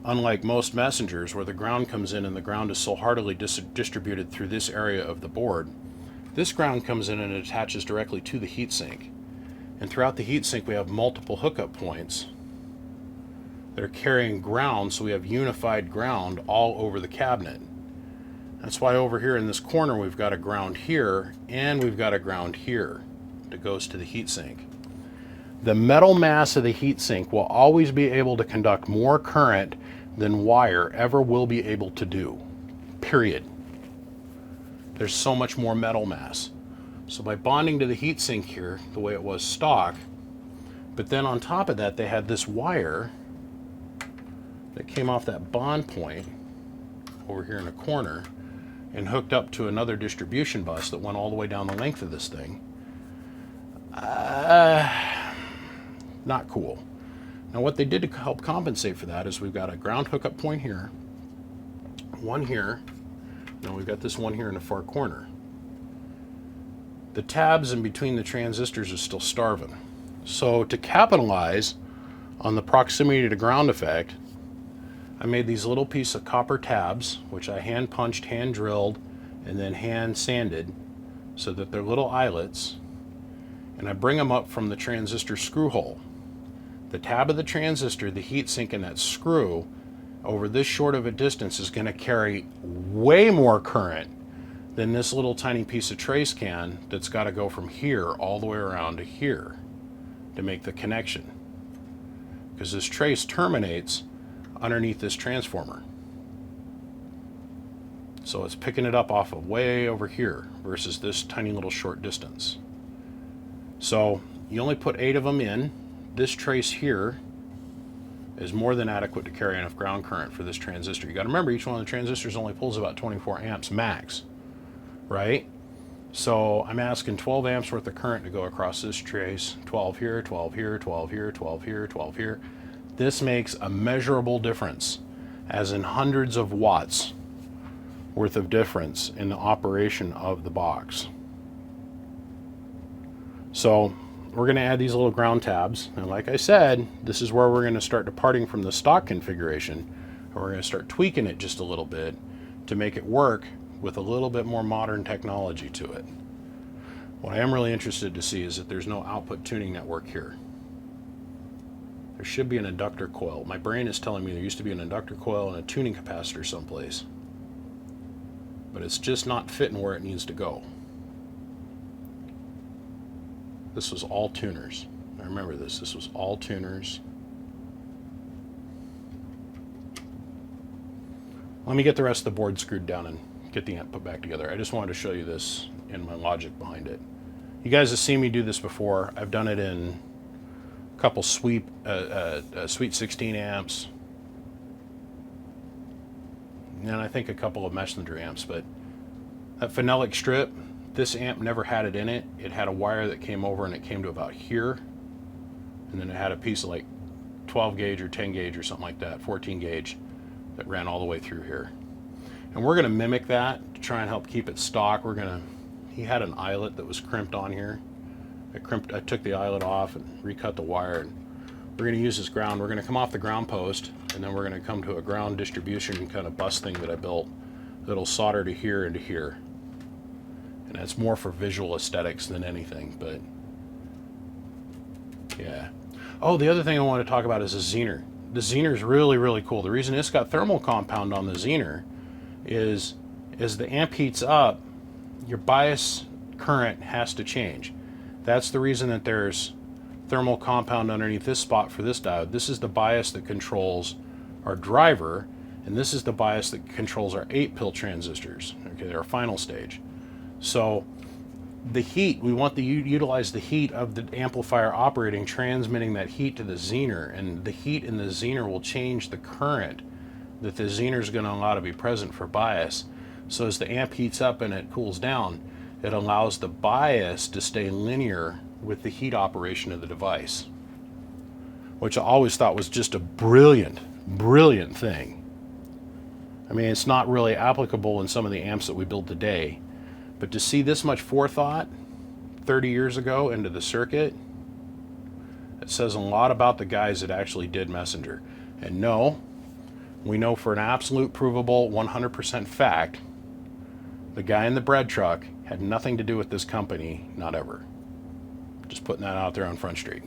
unlike most messengers where the ground comes in and the ground is so hardily distributed through this area of the board, this ground comes in and it attaches directly to the heatsink. And throughout the heatsink we have multiple hookup points that are carrying ground, so we have unified ground all over the cabinet. That's why over here in this corner we've got a ground here and we've got a ground here that goes to the heatsink. The metal mass of the heatsink will always be able to conduct more current than wire ever will be able to do, period. There's so much more metal mass. So by bonding to the heatsink here, the way it was stock, but then on top of that they had this wire that came off that bond point over here in the corner and hooked up to another distribution bus that went all the way down the length of this thing. Not cool. Now what they did to help compensate for that is we've got a ground hookup point here, one here, now we've got this one here in the far corner. The tabs in between the transistors are still starving. So to capitalize on the proximity to ground effect, I made these little piece of copper tabs, which I hand punched, hand drilled, and then hand sanded so that they're little eyelets, and I bring them up from the transistor screw hole. The tab of the transistor, the heatsink, and that screw over this short of a distance is going to carry way more current than this little tiny piece of trace can that's got to go from here all the way around to here to make the connection, because this trace terminates underneath this transformer. So it's picking it up off of way over here versus this tiny little short distance. So you only put 8 of them in. This trace here is more than adequate to carry enough ground current for this transistor. You got to remember, each one of the transistors only pulls about 24 amps max, right? So I'm asking 12 amps worth of current to go across this trace. 12 here, 12 here, 12 here, 12 here, 12 here. This makes a measurable difference, as in hundreds of watts worth of difference in the operation of the box. So we're going to add these little ground tabs, and like I said, this is where we're going to start departing from the stock configuration, and we're going to start tweaking it just a little bit to make it work with a little bit more modern technology to it. What I am really interested to see is that there's no output tuning network here. There should be an inductor coil. My brain is telling me there used to be an inductor coil and a tuning capacitor someplace, but it's just not fitting where it needs to go. This was all tuners. I remember this. This was all tuners. Let me get the rest of the board screwed down and get the amp put back together. I just wanted to show you this and my logic behind it. You guys have seen me do this before. I've done it in a couple Sweet 16 amps, and I think a couple of Messenger amps, but that phenolic strip, this amp never had it in it. It had a wire that came over and it came to about here, and then it had a piece of like 12 gauge or 10 gauge or something like that, 14 gauge, that ran all the way through here. And we're going to mimic that to try and help keep it stock. He had an eyelet that was crimped on here. I took the eyelet off and recut the wire, and we're going to use this ground. We're going to come off the ground post, and then we're going to come to a ground distribution kind of bus thing that I built that'll solder to here and to here. And that's more for visual aesthetics than anything, but yeah. Oh, the other thing I want to talk about is the Zener. The Zener is really, really cool. The reason it's got thermal compound on the Zener is as the amp heats up, your bias current has to change. That's the reason that there's thermal compound underneath this spot for this diode. This is the bias that controls our driver, and this is the bias that controls our 8-pill transistors, okay, our final stage. So the heat, we want to utilize the heat of the amplifier operating, transmitting that heat to the zener, and the heat in the zener will change the current that the zener is going to allow to be present for bias. So as the amp heats up and it cools down, it allows the bias to stay linear with the heat operation of the device, which I always thought was just a brilliant thing. I mean, it's not really applicable in some of the amps that we build today, but to see this much forethought 30 years ago into the circuit, it says a lot about the guys that actually did Messenger. And no, we know for an absolute provable 100% fact, the guy in the bread truck had nothing to do with this company, not ever. Just putting that out there on Front Street.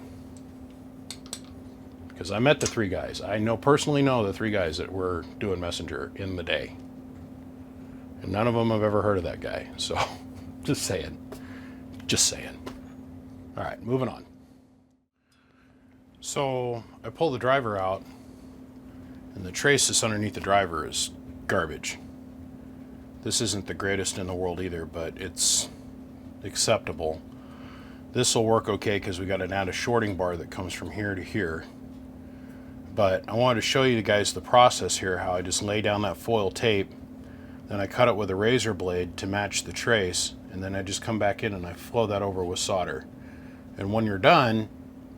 Because I met the 3 guys. I personally know the 3 guys that were doing Messenger in the day. And none of them have ever heard of that guy. So, just saying. Just saying. All right, moving on. So, I pull the driver out, and the trace that's underneath the driver is garbage. This isn't the greatest in the world either, but it's acceptable. This will work okay because we got an added shorting bar that comes from here to here. But I wanted to show you guys the process here, how I just lay down that foil tape, then I cut it with a razor blade to match the trace, and then I just come back in and I flow that over with solder. And when you're done,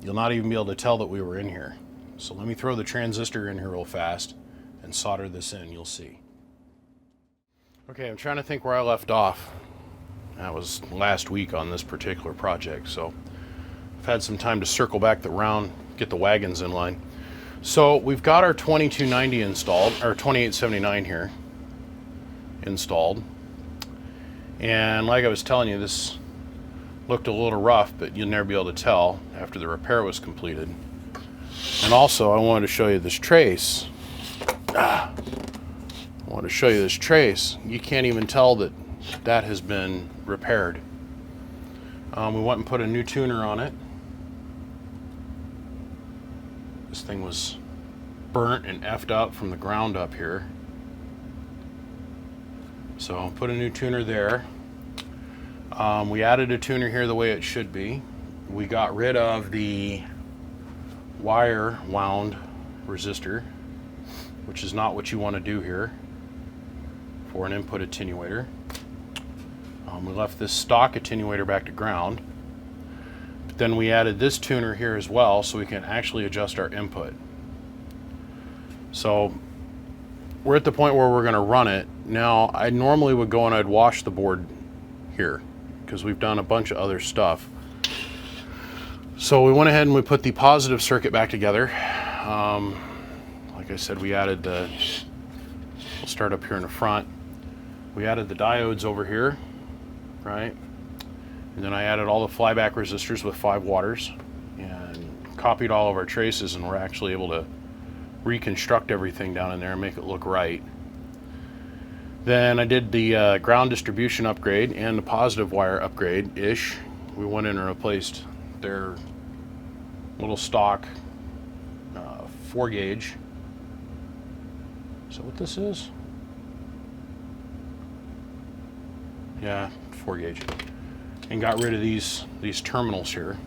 you'll not even be able to tell that we were in here. So let me throw the transistor in here real fast and solder this in, you'll see. Okay, I'm trying to think where I left off. That was last week on this particular project, so I've had some time to circle back around, get the wagons in line. So we've got our 2290 installed, or 2879 here installed. And like I was telling you, this looked a little rough, but you'll never be able to tell after the repair was completed. And also, I wanted to show you this trace. I want to show you this trace. You can't even tell that that has been repaired. We went and put a new tuner on it. This thing was burnt and effed up from the ground up here. So put a new tuner there. We added a tuner here the way it should be. We got rid of the wire wound resistor, which is not what you want to do here for an input attenuator. We left this stock attenuator back to ground. But then we added this tuner here as well so we can actually adjust our input. So we're at the point where we're going to run it. Now, I normally would go and I'd wash the board here because we've done a bunch of other stuff. So we went ahead and we put the positive circuit back together. Like I said, we added the, we'll start up here in the front. We added the diodes over here, right? And then I added all the flyback resistors with 5 waters and copied all of our traces, and we're actually able to reconstruct everything down in there and make it look right. Then I did the ground distribution upgrade and the positive wire upgrade-ish. We went in and replaced their little stock 4-gauge. Is that what this is? Yeah, 4-gauge. And got rid of these terminals here.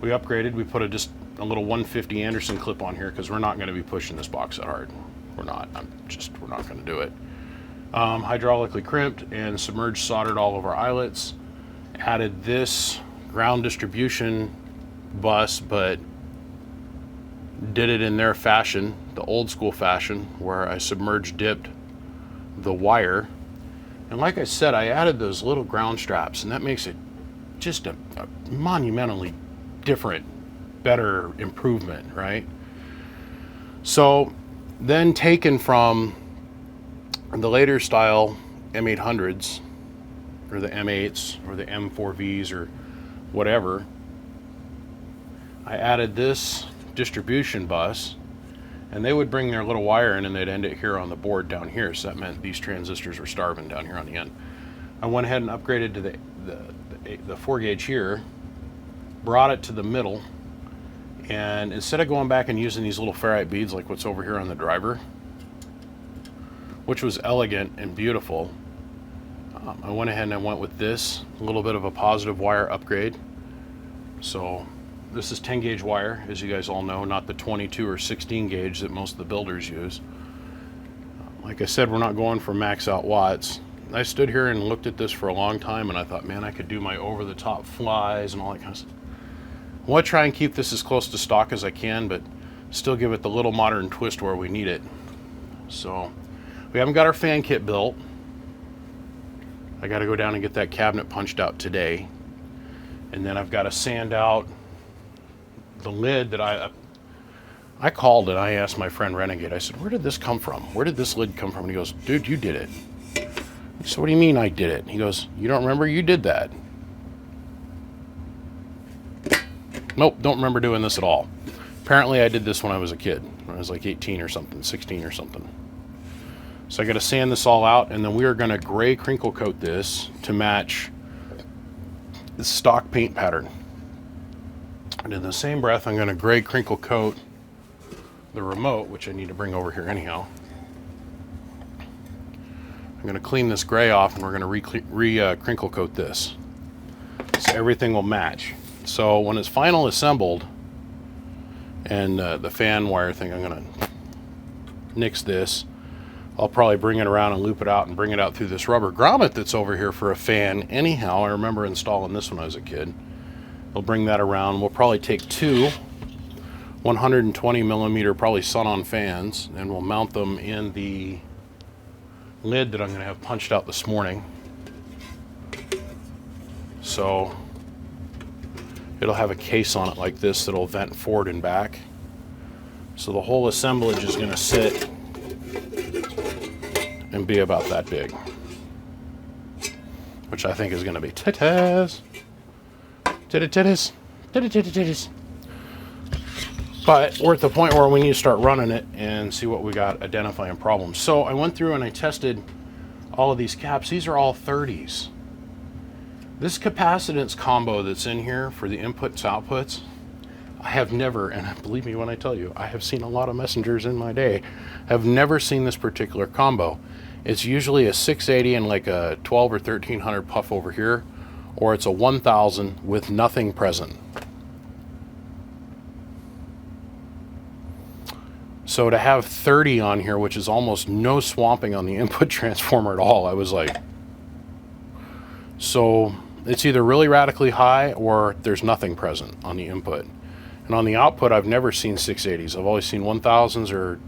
We upgraded. We put just a little 150 Anderson clip on here because we're not going to be pushing this box that hard. We're not. We're not going to do it. Hydraulically crimped and submerged soldered all of our eyelets. Added this ground distribution bus, but did it in their fashion, the old school fashion, where I submerged dipped the wire. And like I said, I added those little ground straps, and that makes it just a monumentally different, better improvement, right? So then, taken from the later style M800s or the M8s or the M4Vs or whatever, I added this distribution bus, and they would bring their little wire in and they'd end it here on the board down here. So that meant these transistors were starving down here on the end. I went ahead and upgraded to the the 4 gauge here, brought it to the middle, and instead of going back and using these little ferrite beads like what's over here on the driver, which was elegant and beautiful, I went ahead and I went with this, a little bit of a positive wire upgrade. So this is 10 gauge wire, as you guys all know, not the 22 or 16 gauge that most of the builders use. Like I said, we're not going for max out watts. I stood here and looked at this for a long time, and I thought, man, I could do my over-the-top flies and all that kind of stuff. I want to try and keep this as close to stock as I can, but still give it the little modern twist where we need it. So we haven't got our fan kit built. I got to go down and get that cabinet punched out today. And then I've got to sand out the lid that I called and I asked my friend Renegade, I said, where did this come from? Where did this lid come from? And he goes, dude, you did it. I said, what do you mean I did it? He goes, you don't remember? You did that. Nope, don't remember doing this at all. Apparently I did this when I was a kid, when I was like 18 or something, 16 or something. So I got to sand this all out, and then we are going to gray crinkle coat this to match the stock paint pattern. And in the same breath, I'm going to gray crinkle coat the remote, which I need to bring over here anyhow. I'm going to clean this gray off, and we're going to crinkle coat this, so everything will match. So when it's final assembled, and the fan wire thing, I'm going to nix this. I'll probably bring it around and loop it out and bring it out through this rubber grommet that's over here for a fan anyhow. I remember installing this when I was a kid. We'll bring that around. We'll probably take two 120 millimeter, probably sun-on fans, and we'll mount them in the lid that I'm going to have punched out this morning. So it'll have a case on it like this that'll vent forward and back. So the whole assemblage is going to sit and be about that big, which I think is going to be titties. But we're at the point where we need to start running it and see what we got, identifying problems. So I went through and I tested all of these caps. These are all 30s. This capacitance combo that's in here for the inputs, outputs, I have never, and believe me when I tell you, I have seen a lot of messengers in my day, have never seen this particular combo. It's usually a 680 and like a 12 or 1300 puff over here, or it's a 1000 with nothing present. So to have 30 on here, which is almost no swamping on the input transformer at all, I was like, so it's either really radically high or there's nothing present on the input. And on the output, I've never seen 680s. I've always seen 1000s or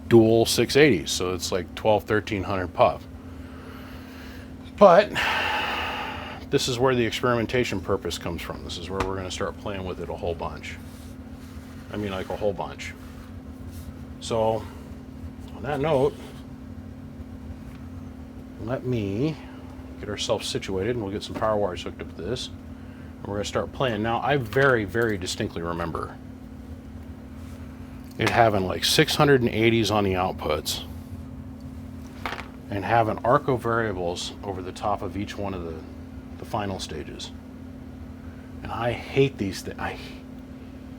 dual 680s. So it's like 12, 1300 puff. But this is where the experimentation purpose comes from. This is where we're going to start playing with it a whole bunch. I mean, like a whole bunch. So on that note, let me get ourselves situated and we'll get some power wires hooked up to this. And we're going to start playing. Now, I very, very distinctly remember it having like 680s on the outputs and having arco variables over the top of each one of the final stages. And I hate these things. I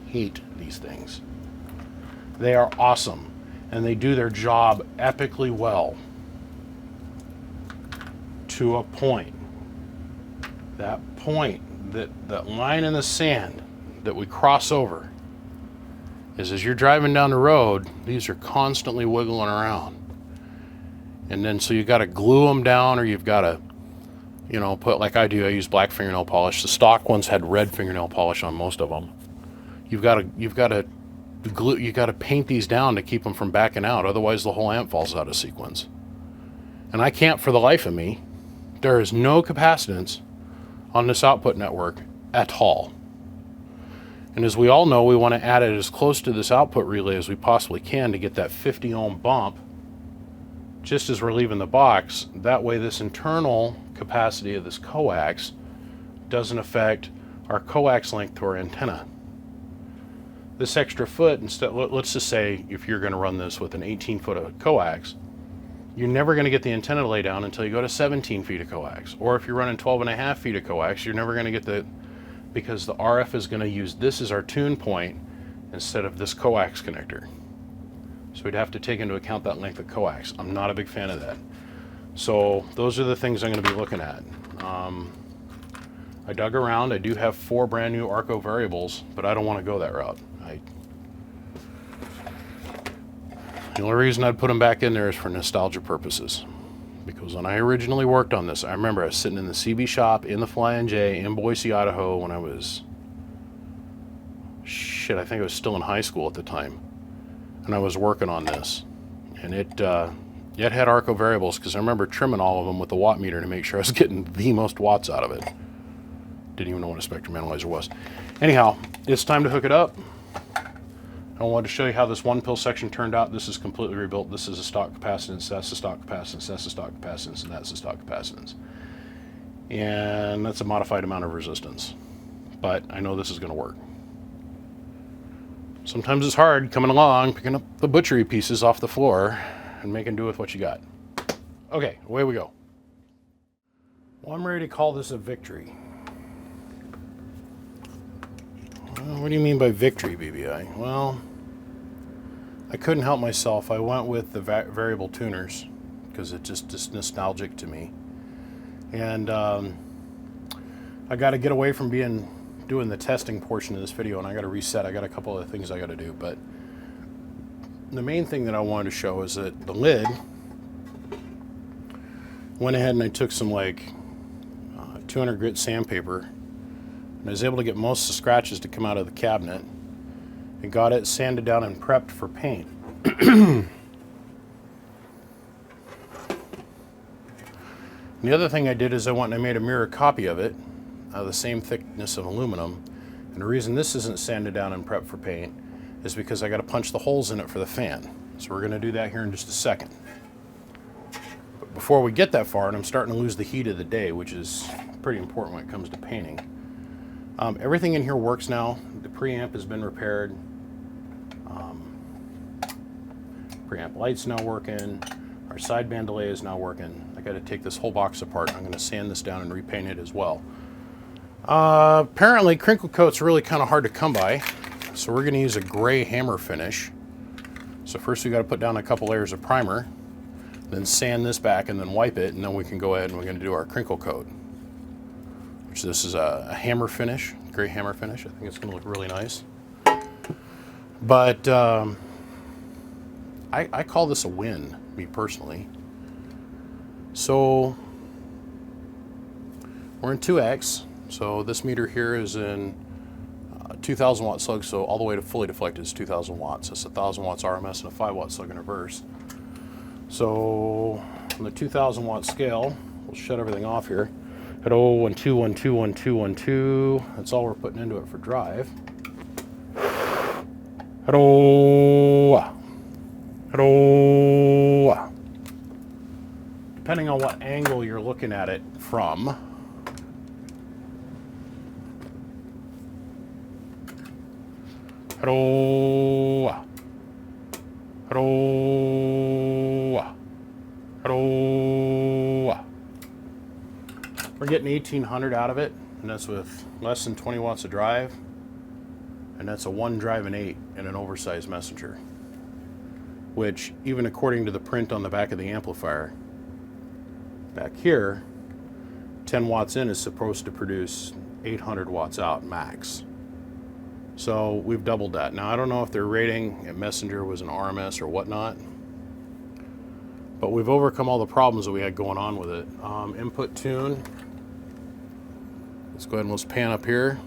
hate these things. They are awesome and they do their job epically well to a point. That point, that line in the sand that we cross over is as you're driving down the road, these are constantly wiggling around. And then so you got to glue them down, or you've got to, you know, put, like I do, I use black fingernail polish. The stock ones had red fingernail polish on most of them. You've got to glue, you got to paint these down to keep them from backing out, otherwise the whole amp falls out of sequence. And I can't for the life of me. There is no capacitance on this output network at all. And as we all know, we want to add it as close to this output relay as we possibly can to get that 50 ohm bump just as we're leaving the box. That way this internal capacity of this coax doesn't affect our coax length to our antenna. This extra foot, instead, let's just say if you're going to run this with an 18 foot of coax, you're never going to get the antenna to lay down until you go to 17 feet of coax. Or if you're running 12.5 feet of coax, you're never going to get the, because the RF is going to use this as our tune point instead of this coax connector. So we'd have to take into account that length of coax. I'm not a big fan of that. So those are the things I'm going to be looking at. I dug around. I do have 4 brand new Arco variables, but I don't want to go that route. The only reason I'd put them back in there is for nostalgia purposes. Because when I originally worked on this, I remember I was sitting in the CB shop in the Flying J in Boise, Idaho when I was, I think I was still in high school at the time. And I was working on this. And it had Arco variables because I remember trimming all of them with the watt meter to make sure I was getting the most watts out of it. Didn't even know what a spectrum analyzer was. Anyhow, it's time to hook it up. I wanted to show you how this one pill section turned out. This is completely rebuilt. This is a stock capacitance, that's a stock capacitance, that's a stock capacitance, and that's a stock capacitance. And that's a modified amount of resistance. But I know this is going to work. Sometimes it's hard coming along, picking up the butchery pieces off the floor and making do with what you got. Okay, away we go. Well, I'm ready to call this a victory. What do you mean by victory, BBI? Well, I couldn't help myself. I went with the variable tuners because it's just nostalgic to me. And I got to get away from doing the testing portion of this video, and I got to reset. I got a couple of things I got to do, but the main thing that I wanted to show is that the lid, went ahead and I took some like 200 grit sandpaper, and I was able to get most of the scratches to come out of the cabinet and got it sanded down and prepped for paint. The other thing I did is I went and I made a mirror copy of it, the same thickness of aluminum. And the reason this isn't sanded down and prepped for paint is because I got to punch the holes in it for the fan. So we're going to do that here in just a second. But before we get that far, and I'm starting to lose the heat of the day, which is pretty important when it comes to painting. Everything in here works now. The preamp has been repaired. Preamp light's now working. Our sideband delay is now working. I got to take this whole box apart. I'm going to sand this down and repaint it as well. Apparently crinkle coat's really kind of hard to come by, so we're going to use a gray hammer finish. So first we got to put down a couple layers of primer, then sand this back and then wipe it, and then we can go ahead and we're going to do our crinkle coat, which this is a hammer finish, gray hammer finish. I think it's going to look really nice. But I call this a win, me personally. So we're in 2X. So this meter here is in 2,000 watt slug, so all the way to fully deflected is 2,000 watts. That's 1,000 watts RMS and a 5 watt slug in reverse. So on the 2,000 watt scale, we'll shut everything off here. At 1, 2, 1, 2, 1, 2, 1, 2. That's all we're putting into it for drive. Hello. Hello. Depending on what angle you're looking at it from, hello. Hello. Hello. We're getting 1,800 out of it, and that's with less than 20 watts of drive, and that's a 1 drive and 8 and an oversized messenger, which even according to the print on the back of the amplifier back here, 10 watts in is supposed to produce 800 watts out max. So we've doubled that. Now I don't know if their rating at messenger was an RMS or whatnot, but we've overcome all the problems that we had going on with it. Input tune. Let's go ahead and let's pan up here.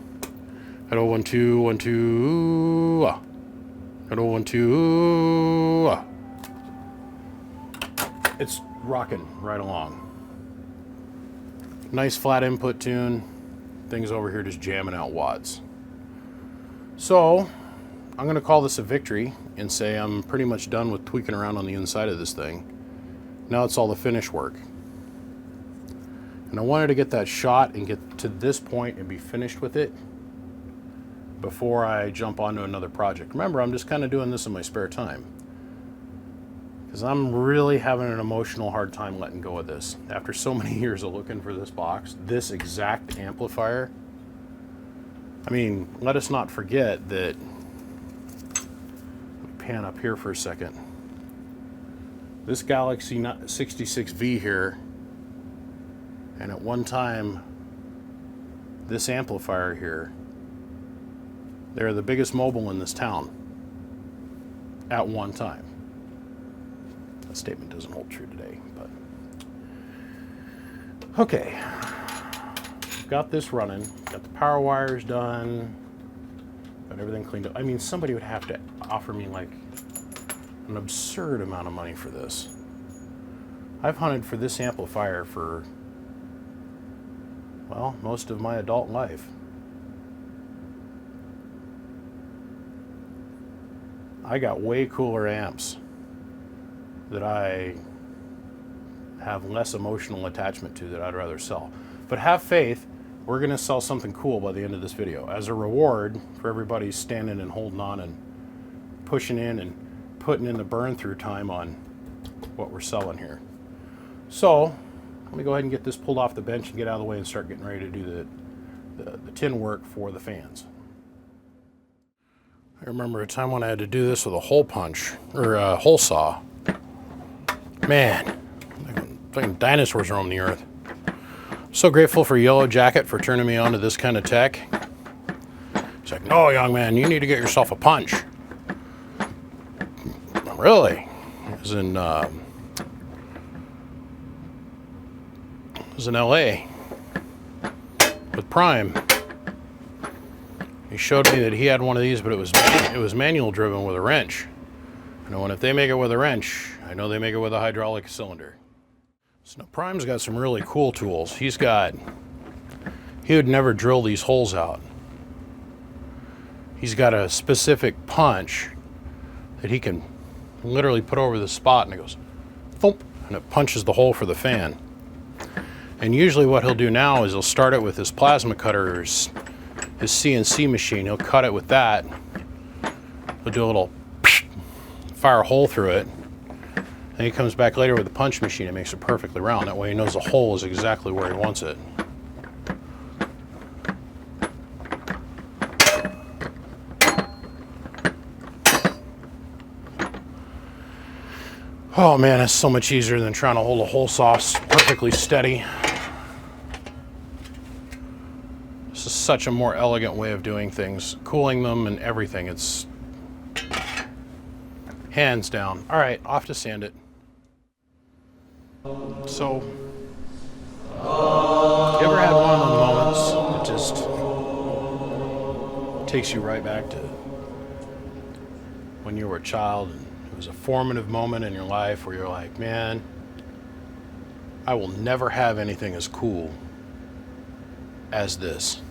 Hello, 1, 2, 1, 2. Hello, 1, 2. It's rocking right along. Nice flat input tune. Things over here just jamming out watts. So I'm going to call this a victory and say I'm pretty much done with tweaking around on the inside of this thing. Now it's all the finish work. And I wanted to get that shot and get to this point and be finished with it before I jump onto another project. Remember, I'm just kind of doing this in my spare time. because I'm really having an emotional hard time letting go of this. After so many years of looking for this box, this exact amplifier, I mean, let us not forget that, let me pan up here for a second. This Galaxy 66V here, and at one time, this amplifier here, they're the biggest mobile in this town at one time. That statement doesn't hold true today, but okay. Got this running, got the power wires done, got everything cleaned up. I mean, somebody would have to offer me like an absurd amount of money for this. I've hunted for this amplifier for, well, most of my adult life. I got way cooler amps that I have less emotional attachment to that I'd rather sell. But have faith, we're gonna sell something cool by the end of this video as a reward for everybody standing and holding on and pushing in and putting in the burn through time on what we're selling here. So let me go ahead and get this pulled off the bench and get out of the way and start getting ready to do the tin work for the fans. I remember a time when I had to do this with a hole punch, or a hole saw. Man, fucking dinosaurs roam the earth. So grateful for Yellow Jacket for turning me on to this kind of tech. He's like, no, young man, you need to get yourself a punch. Really? It was in LA with Prime. He showed me that he had one of these, but it was manual driven with a wrench. You know, and if they make it with a wrench, I know they make it with a hydraulic cylinder. So now Prime's got some really cool tools. He would never drill these holes out. He's got a specific punch that he can literally put over the spot, and it goes thump, and it punches the hole for the fan. And usually what he'll do now is he'll start it with his plasma cutter, or his CNC machine. He'll cut it with that. He'll do a little fire a hole through it. Then he comes back later with the punch machine and makes it perfectly round. That way he knows the hole is exactly where he wants it. Oh man, it's so much easier than trying to hold a hole saw perfectly steady. This is such a more elegant way of doing things. Cooling them and everything, it's hands down. All right, off to sand it. So, you ever had one of those moments that just takes you right back to when you were a child, and it was a formative moment in your life where you're like, man, I will never have anything as cool as this.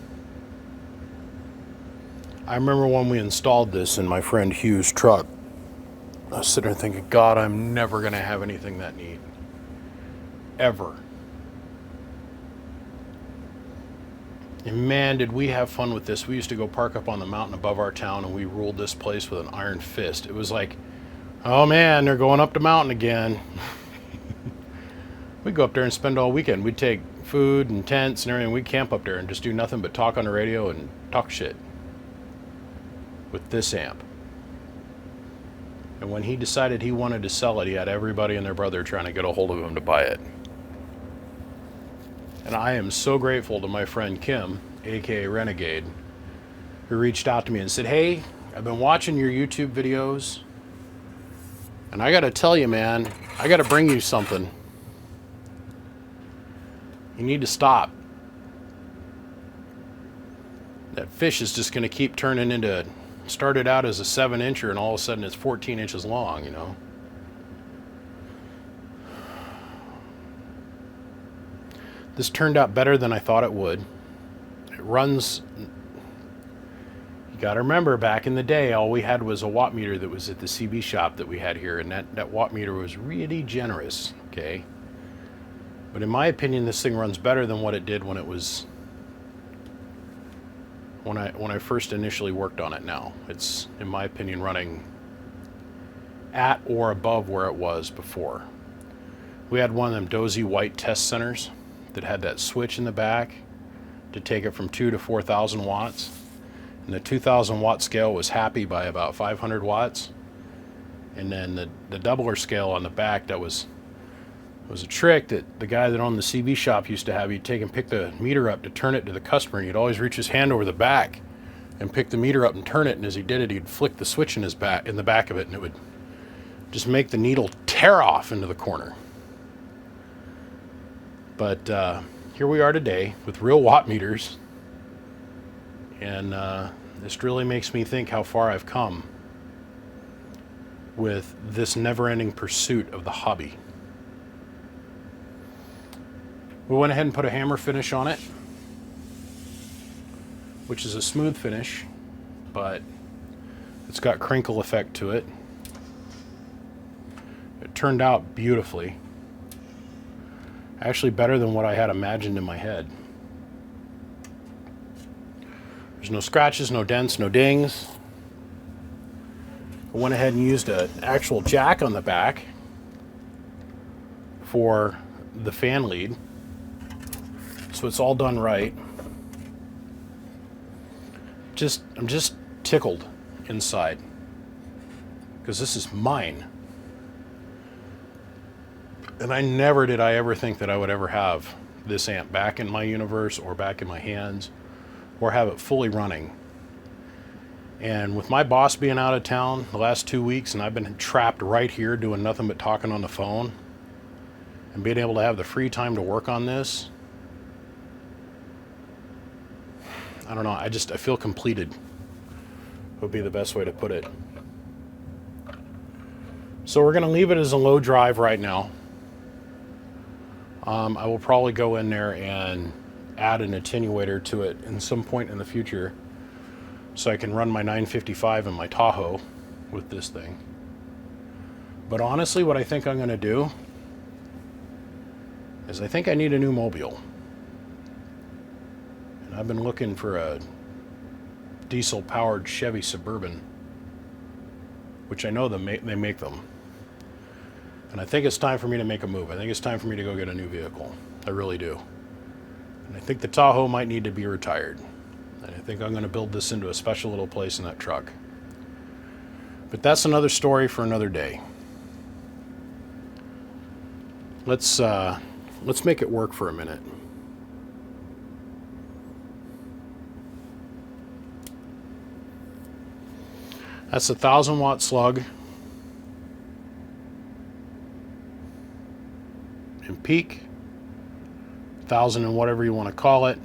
I remember when we installed this in my friend Hugh's truck, I was sitting there thinking, God, I'm never going to have anything that neat. Ever. And man, did we have fun with this. We used to go park up on the mountain above our town, and we ruled this place with an iron fist. It was like, oh man, they're going up the mountain again. We'd go up there and spend all weekend. We'd take food and tents and everything. We'd camp up there and just do nothing but talk on the radio and talk shit with this amp. And when he decided he wanted to sell it, he had everybody and their brother trying to get a hold of him to buy it. And I am so grateful to my friend Kim, aka Renegade, who reached out to me and said, hey, I've been watching your YouTube videos, and I gotta tell you, man, I gotta bring you something. You need to stop. That fish is just gonna keep turning into, started out as a 7-incher and all of a sudden it's 14 inches long, you know. This turned out better than I thought it would. It runs, you gotta remember, back in the day, all we had was a watt meter that was at the CB shop that we had here, and that watt meter was really generous, okay? But in my opinion, this thing runs better than what it did when it was, when I first initially worked on it now. It's, in my opinion, running at or above where it was before. We had one of them dozy white test centers that had that switch in the back to take it from 2 to 4,000 watts. And the 2,000 watt scale was happy by about 500 watts. And then the doubler scale on the back, that was a trick that the guy that owned the CV shop used to have. He'd take and pick the meter up to turn it to the customer, and he'd always reach his hand over the back and pick the meter up and turn it, and as he did it, he'd flick the switch in the back of it, and it would just make the needle tear off into the corner. But here we are today with real watt meters, and this really makes me think how far I've come with this never-ending pursuit of the hobby. We went ahead and put a hammer finish on it, which is a smooth finish, but it's got crinkle effect to it. It turned out beautifully. Actually better than what I had imagined in my head. There's no scratches, no dents, no dings. I went ahead and used an actual jack on the back for the fan lead. So it's all done right. I'm just tickled inside because this is mine. And I never did I ever think that I would ever have this amp back in my universe or back in my hands or have it fully running. And with my boss being out of town the last 2 weeks and I've been trapped right here doing nothing but talking on the phone and being able to have the free time to work on this, I don't know, I feel completed would be the best way to put it. So we're going to leave it as a low drive right now. I will probably go in there and add an attenuator to it in some point in the future so I can run my 955 in my Tahoe with this thing. But honestly, what I think I'm going to do is I think I need a new mobile. And I've been looking for a diesel-powered Chevy Suburban, which I know they make them. And I think it's time for me to make a move. I think it's time for me to go get a new vehicle. I really do. And I think the Tahoe might need to be retired. And I think I'm going to build this into a special little place in that truck. But that's another story for another day. Let's make it work for a minute. That's a 1,000 watt slug in peak, 1,000 and whatever you want to call it,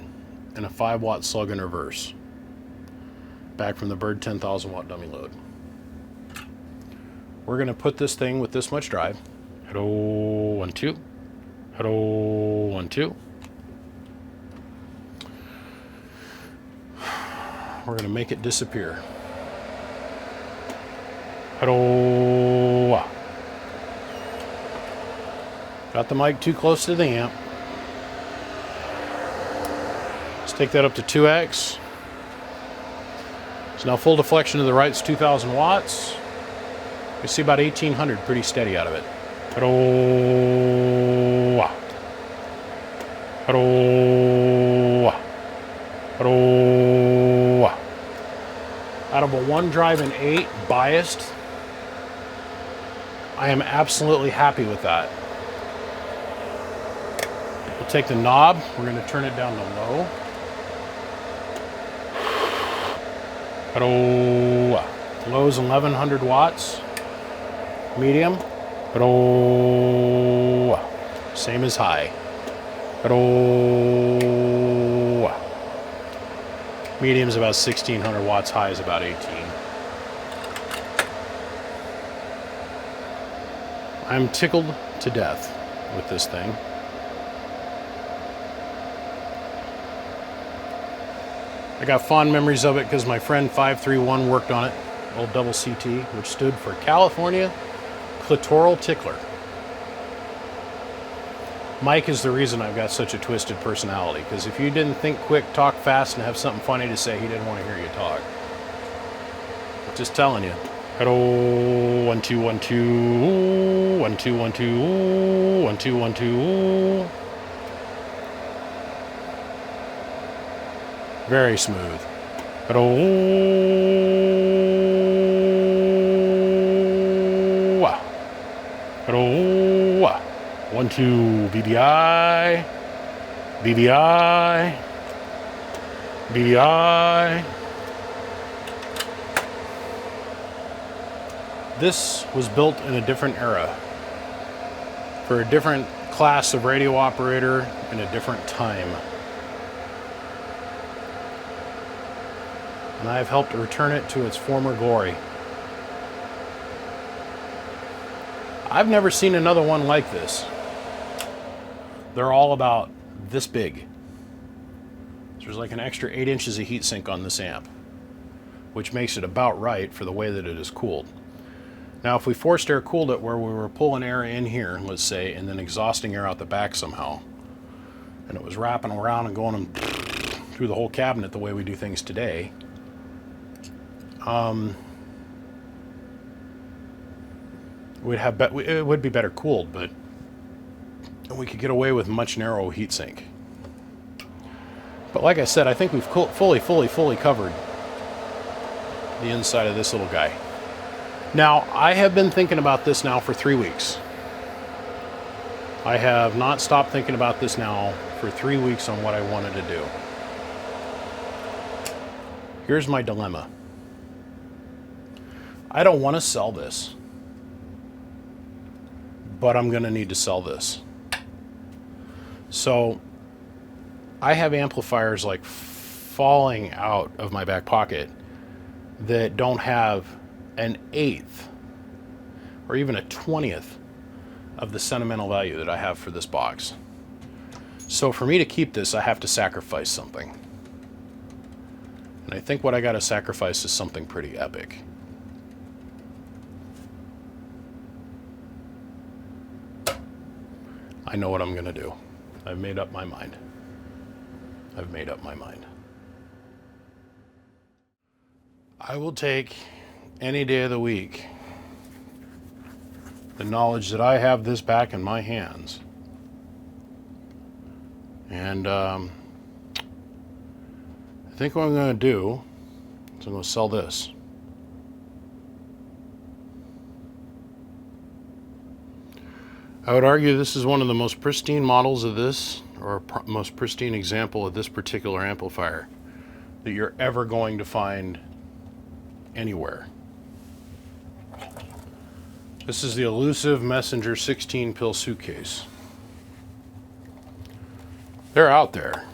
and a 5 watt slug in reverse. Back from the Bird 10,000 watt dummy load. We're going to put this thing with this much drive. Hello, 1, 2. Hello, 1, 2. We're going to make it disappear. Hello. Got the mic too close to the amp. Let's take that up to 2x. So now full deflection to the right is 2,000 watts. We see about 1,800 pretty steady out of it. Hello. Hello. Hello. Out of a 1 drive and 8 biased, I am absolutely happy with that. We'll take the knob, we're going to turn it down to low. Hello. Low is 1,100 watts. Medium. Hello. Same as high. Hello. Medium is about 1,600 watts. High is about 18. I'm tickled to death with this thing. I got fond memories of it because my friend 531 worked on it, old double CT, which stood for California Clitoral Tickler. Mike is the reason I've got such a twisted personality, because if you didn't think quick, talk fast, and have something funny to say, he didn't want to hear you talk. Just telling you. Hello, 1 2 1 2, 1 2 1 2, 1 2 1 2. Very smooth. Hello. 1 2 VDI, VDI, VDI. This was built in a different era for a different class of radio operator in a different time. And I have helped return it to its former glory. I've never seen another one like this. They're all about this big. So there's like an extra 8 inches of heatsink on this amp, which makes it about right for the way that it is cooled. Now, if we forced air cooled it where we were pulling air in here, let's say, and then exhausting air out the back somehow, and it was wrapping around and going through the whole cabinet the way we do things today, it would be better cooled, but we could get away with much narrower heatsink. But like I said, I think we've fully covered the inside of this little guy. Now, I have been thinking about this now for 3 weeks. I have not stopped thinking about this now for 3 weeks on what I wanted to do. Here's my dilemma. I don't want to sell this, but I'm going to need to sell this. So I have amplifiers like falling out of my back pocket that don't have an 1/8 or even a 20th of the sentimental value that I have for this box. So for me to keep this, I have to sacrifice something. And I think what I got to sacrifice is something pretty epic. I know what I'm going to do. I've made up my mind. I've made up my mind. I will take any day of the week the knowledge that I have this back in my hands, and I think what I'm going to do is I'm going to sell this. I would argue this is one of the most pristine models of this, or most pristine example of this particular amplifier that you're ever going to find anywhere. This is the elusive Messenger 16-pill suitcase. They're out there.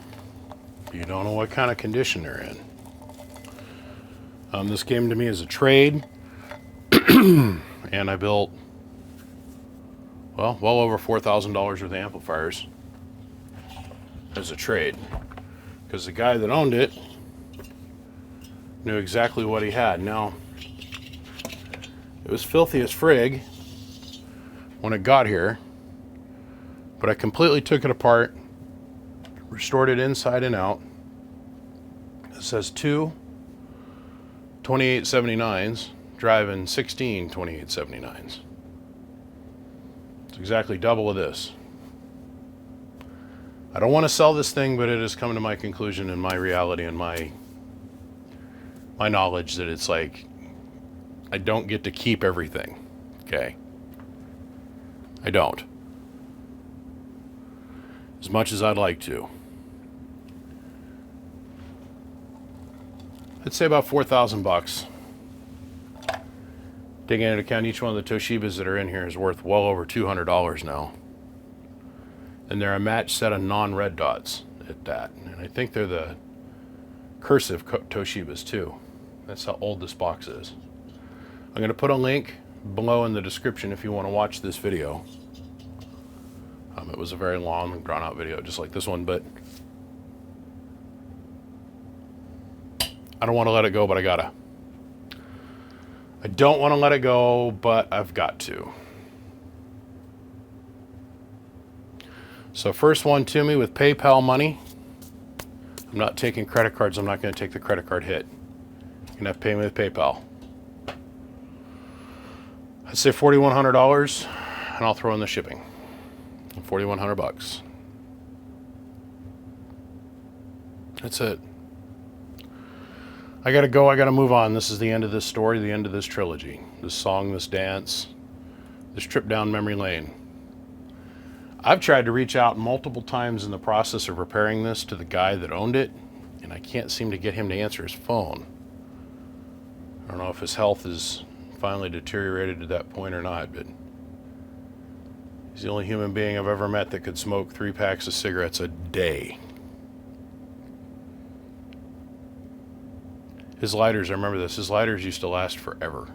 You don't know what kind of condition they're in. This came to me as a trade, and I built, well over $4,000 worth of amplifiers as a trade, because the guy that owned it knew exactly what he had. Now, it was filthy as frig when it got here, but I completely took it apart, restored it inside and out. It says 2 2879s driving 16 2879s. It's exactly double of this. I don't want to sell this thing, but it has come to my conclusion and my reality and my knowledge that it's like I don't get to keep everything. Okay? I don't. As much as I'd like to. I'd say about $4,000. Taking into account each one of the Toshibas that are in here is worth well over $200 now. And they're a matched set of non-red dots at that. And I think they're the cursive Toshibas too. That's how old this box is. I'm going to put a link below in the description if you want to watch this video. It was a very long and drawn out video just like this one, but I don't want to let it go, but I gotta. I don't want to let it go, but I've got to. So first one to me with PayPal money. I'm not taking credit cards. I'm not going to take the credit card hit. You're going to have to pay me with PayPal. I'd say $4,100, and I'll throw in the shipping. $4,100. That's it. I gotta go, I gotta move on. This is the end of this story, the end of this trilogy. This song, this dance, this trip down memory lane. I've tried to reach out multiple times in the process of repairing this to the guy that owned it, and I can't seem to get him to answer his phone. I don't know if his health is finally deteriorated to that point or not, but he's the only human being I've ever met that could smoke 3 packs of cigarettes a day. His lighters, I remember this, his lighters used to last forever.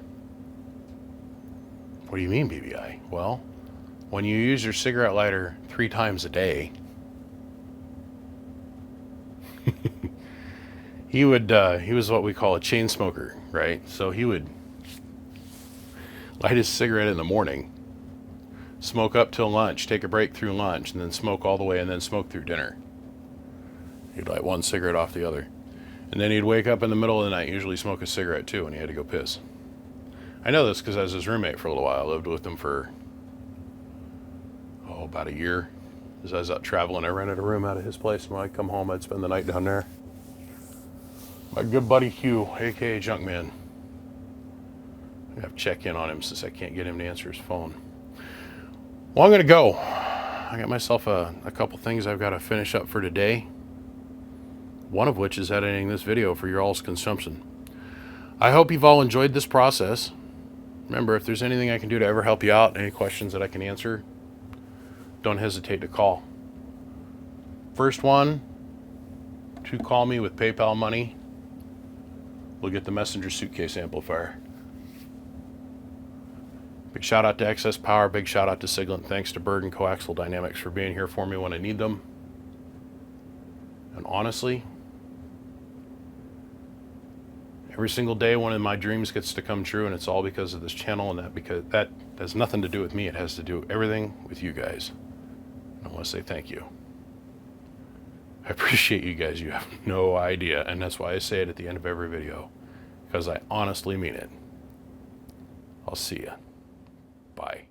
What do you mean, BBI? Well, when you use your cigarette lighter 3 times a day, he was what we call a chain smoker, right? So he would light his cigarette in the morning, smoke up till lunch, take a break through lunch, and then smoke all the way and then smoke through dinner. He'd light one cigarette off the other. And then he'd wake up in the middle of the night, usually smoke a cigarette too, and he had to go piss. I know this because I was his roommate for a little while. I lived with him for, about a year. As I was out traveling, I rented a room out of his place, and when I'd come home, I'd spend the night down there. My good buddy Hugh, aka Junkman. I have to check in on him since I can't get him to answer his phone. Well, I'm going to go. I got myself a couple things I've got to finish up for today. One of which is editing this video for your all's consumption. I hope you've all enjoyed this process. Remember, if there's anything I can do to ever help you out, any questions that I can answer, don't hesitate to call. First one to call me with PayPal money will get the Messenger suitcase amplifier. Big shout out to Excess Power, big shout out to Siglant. Thanks to Bird and Coaxial Dynamics for being here for me when I need them. And honestly, every single day one of my dreams gets to come true, and it's all because of this channel, and that has nothing to do with me. It has to do everything with you guys. And I want to say thank you. I appreciate you guys. You have no idea, and that's why I say it at the end of every video, because I honestly mean it. I'll see ya. Bye.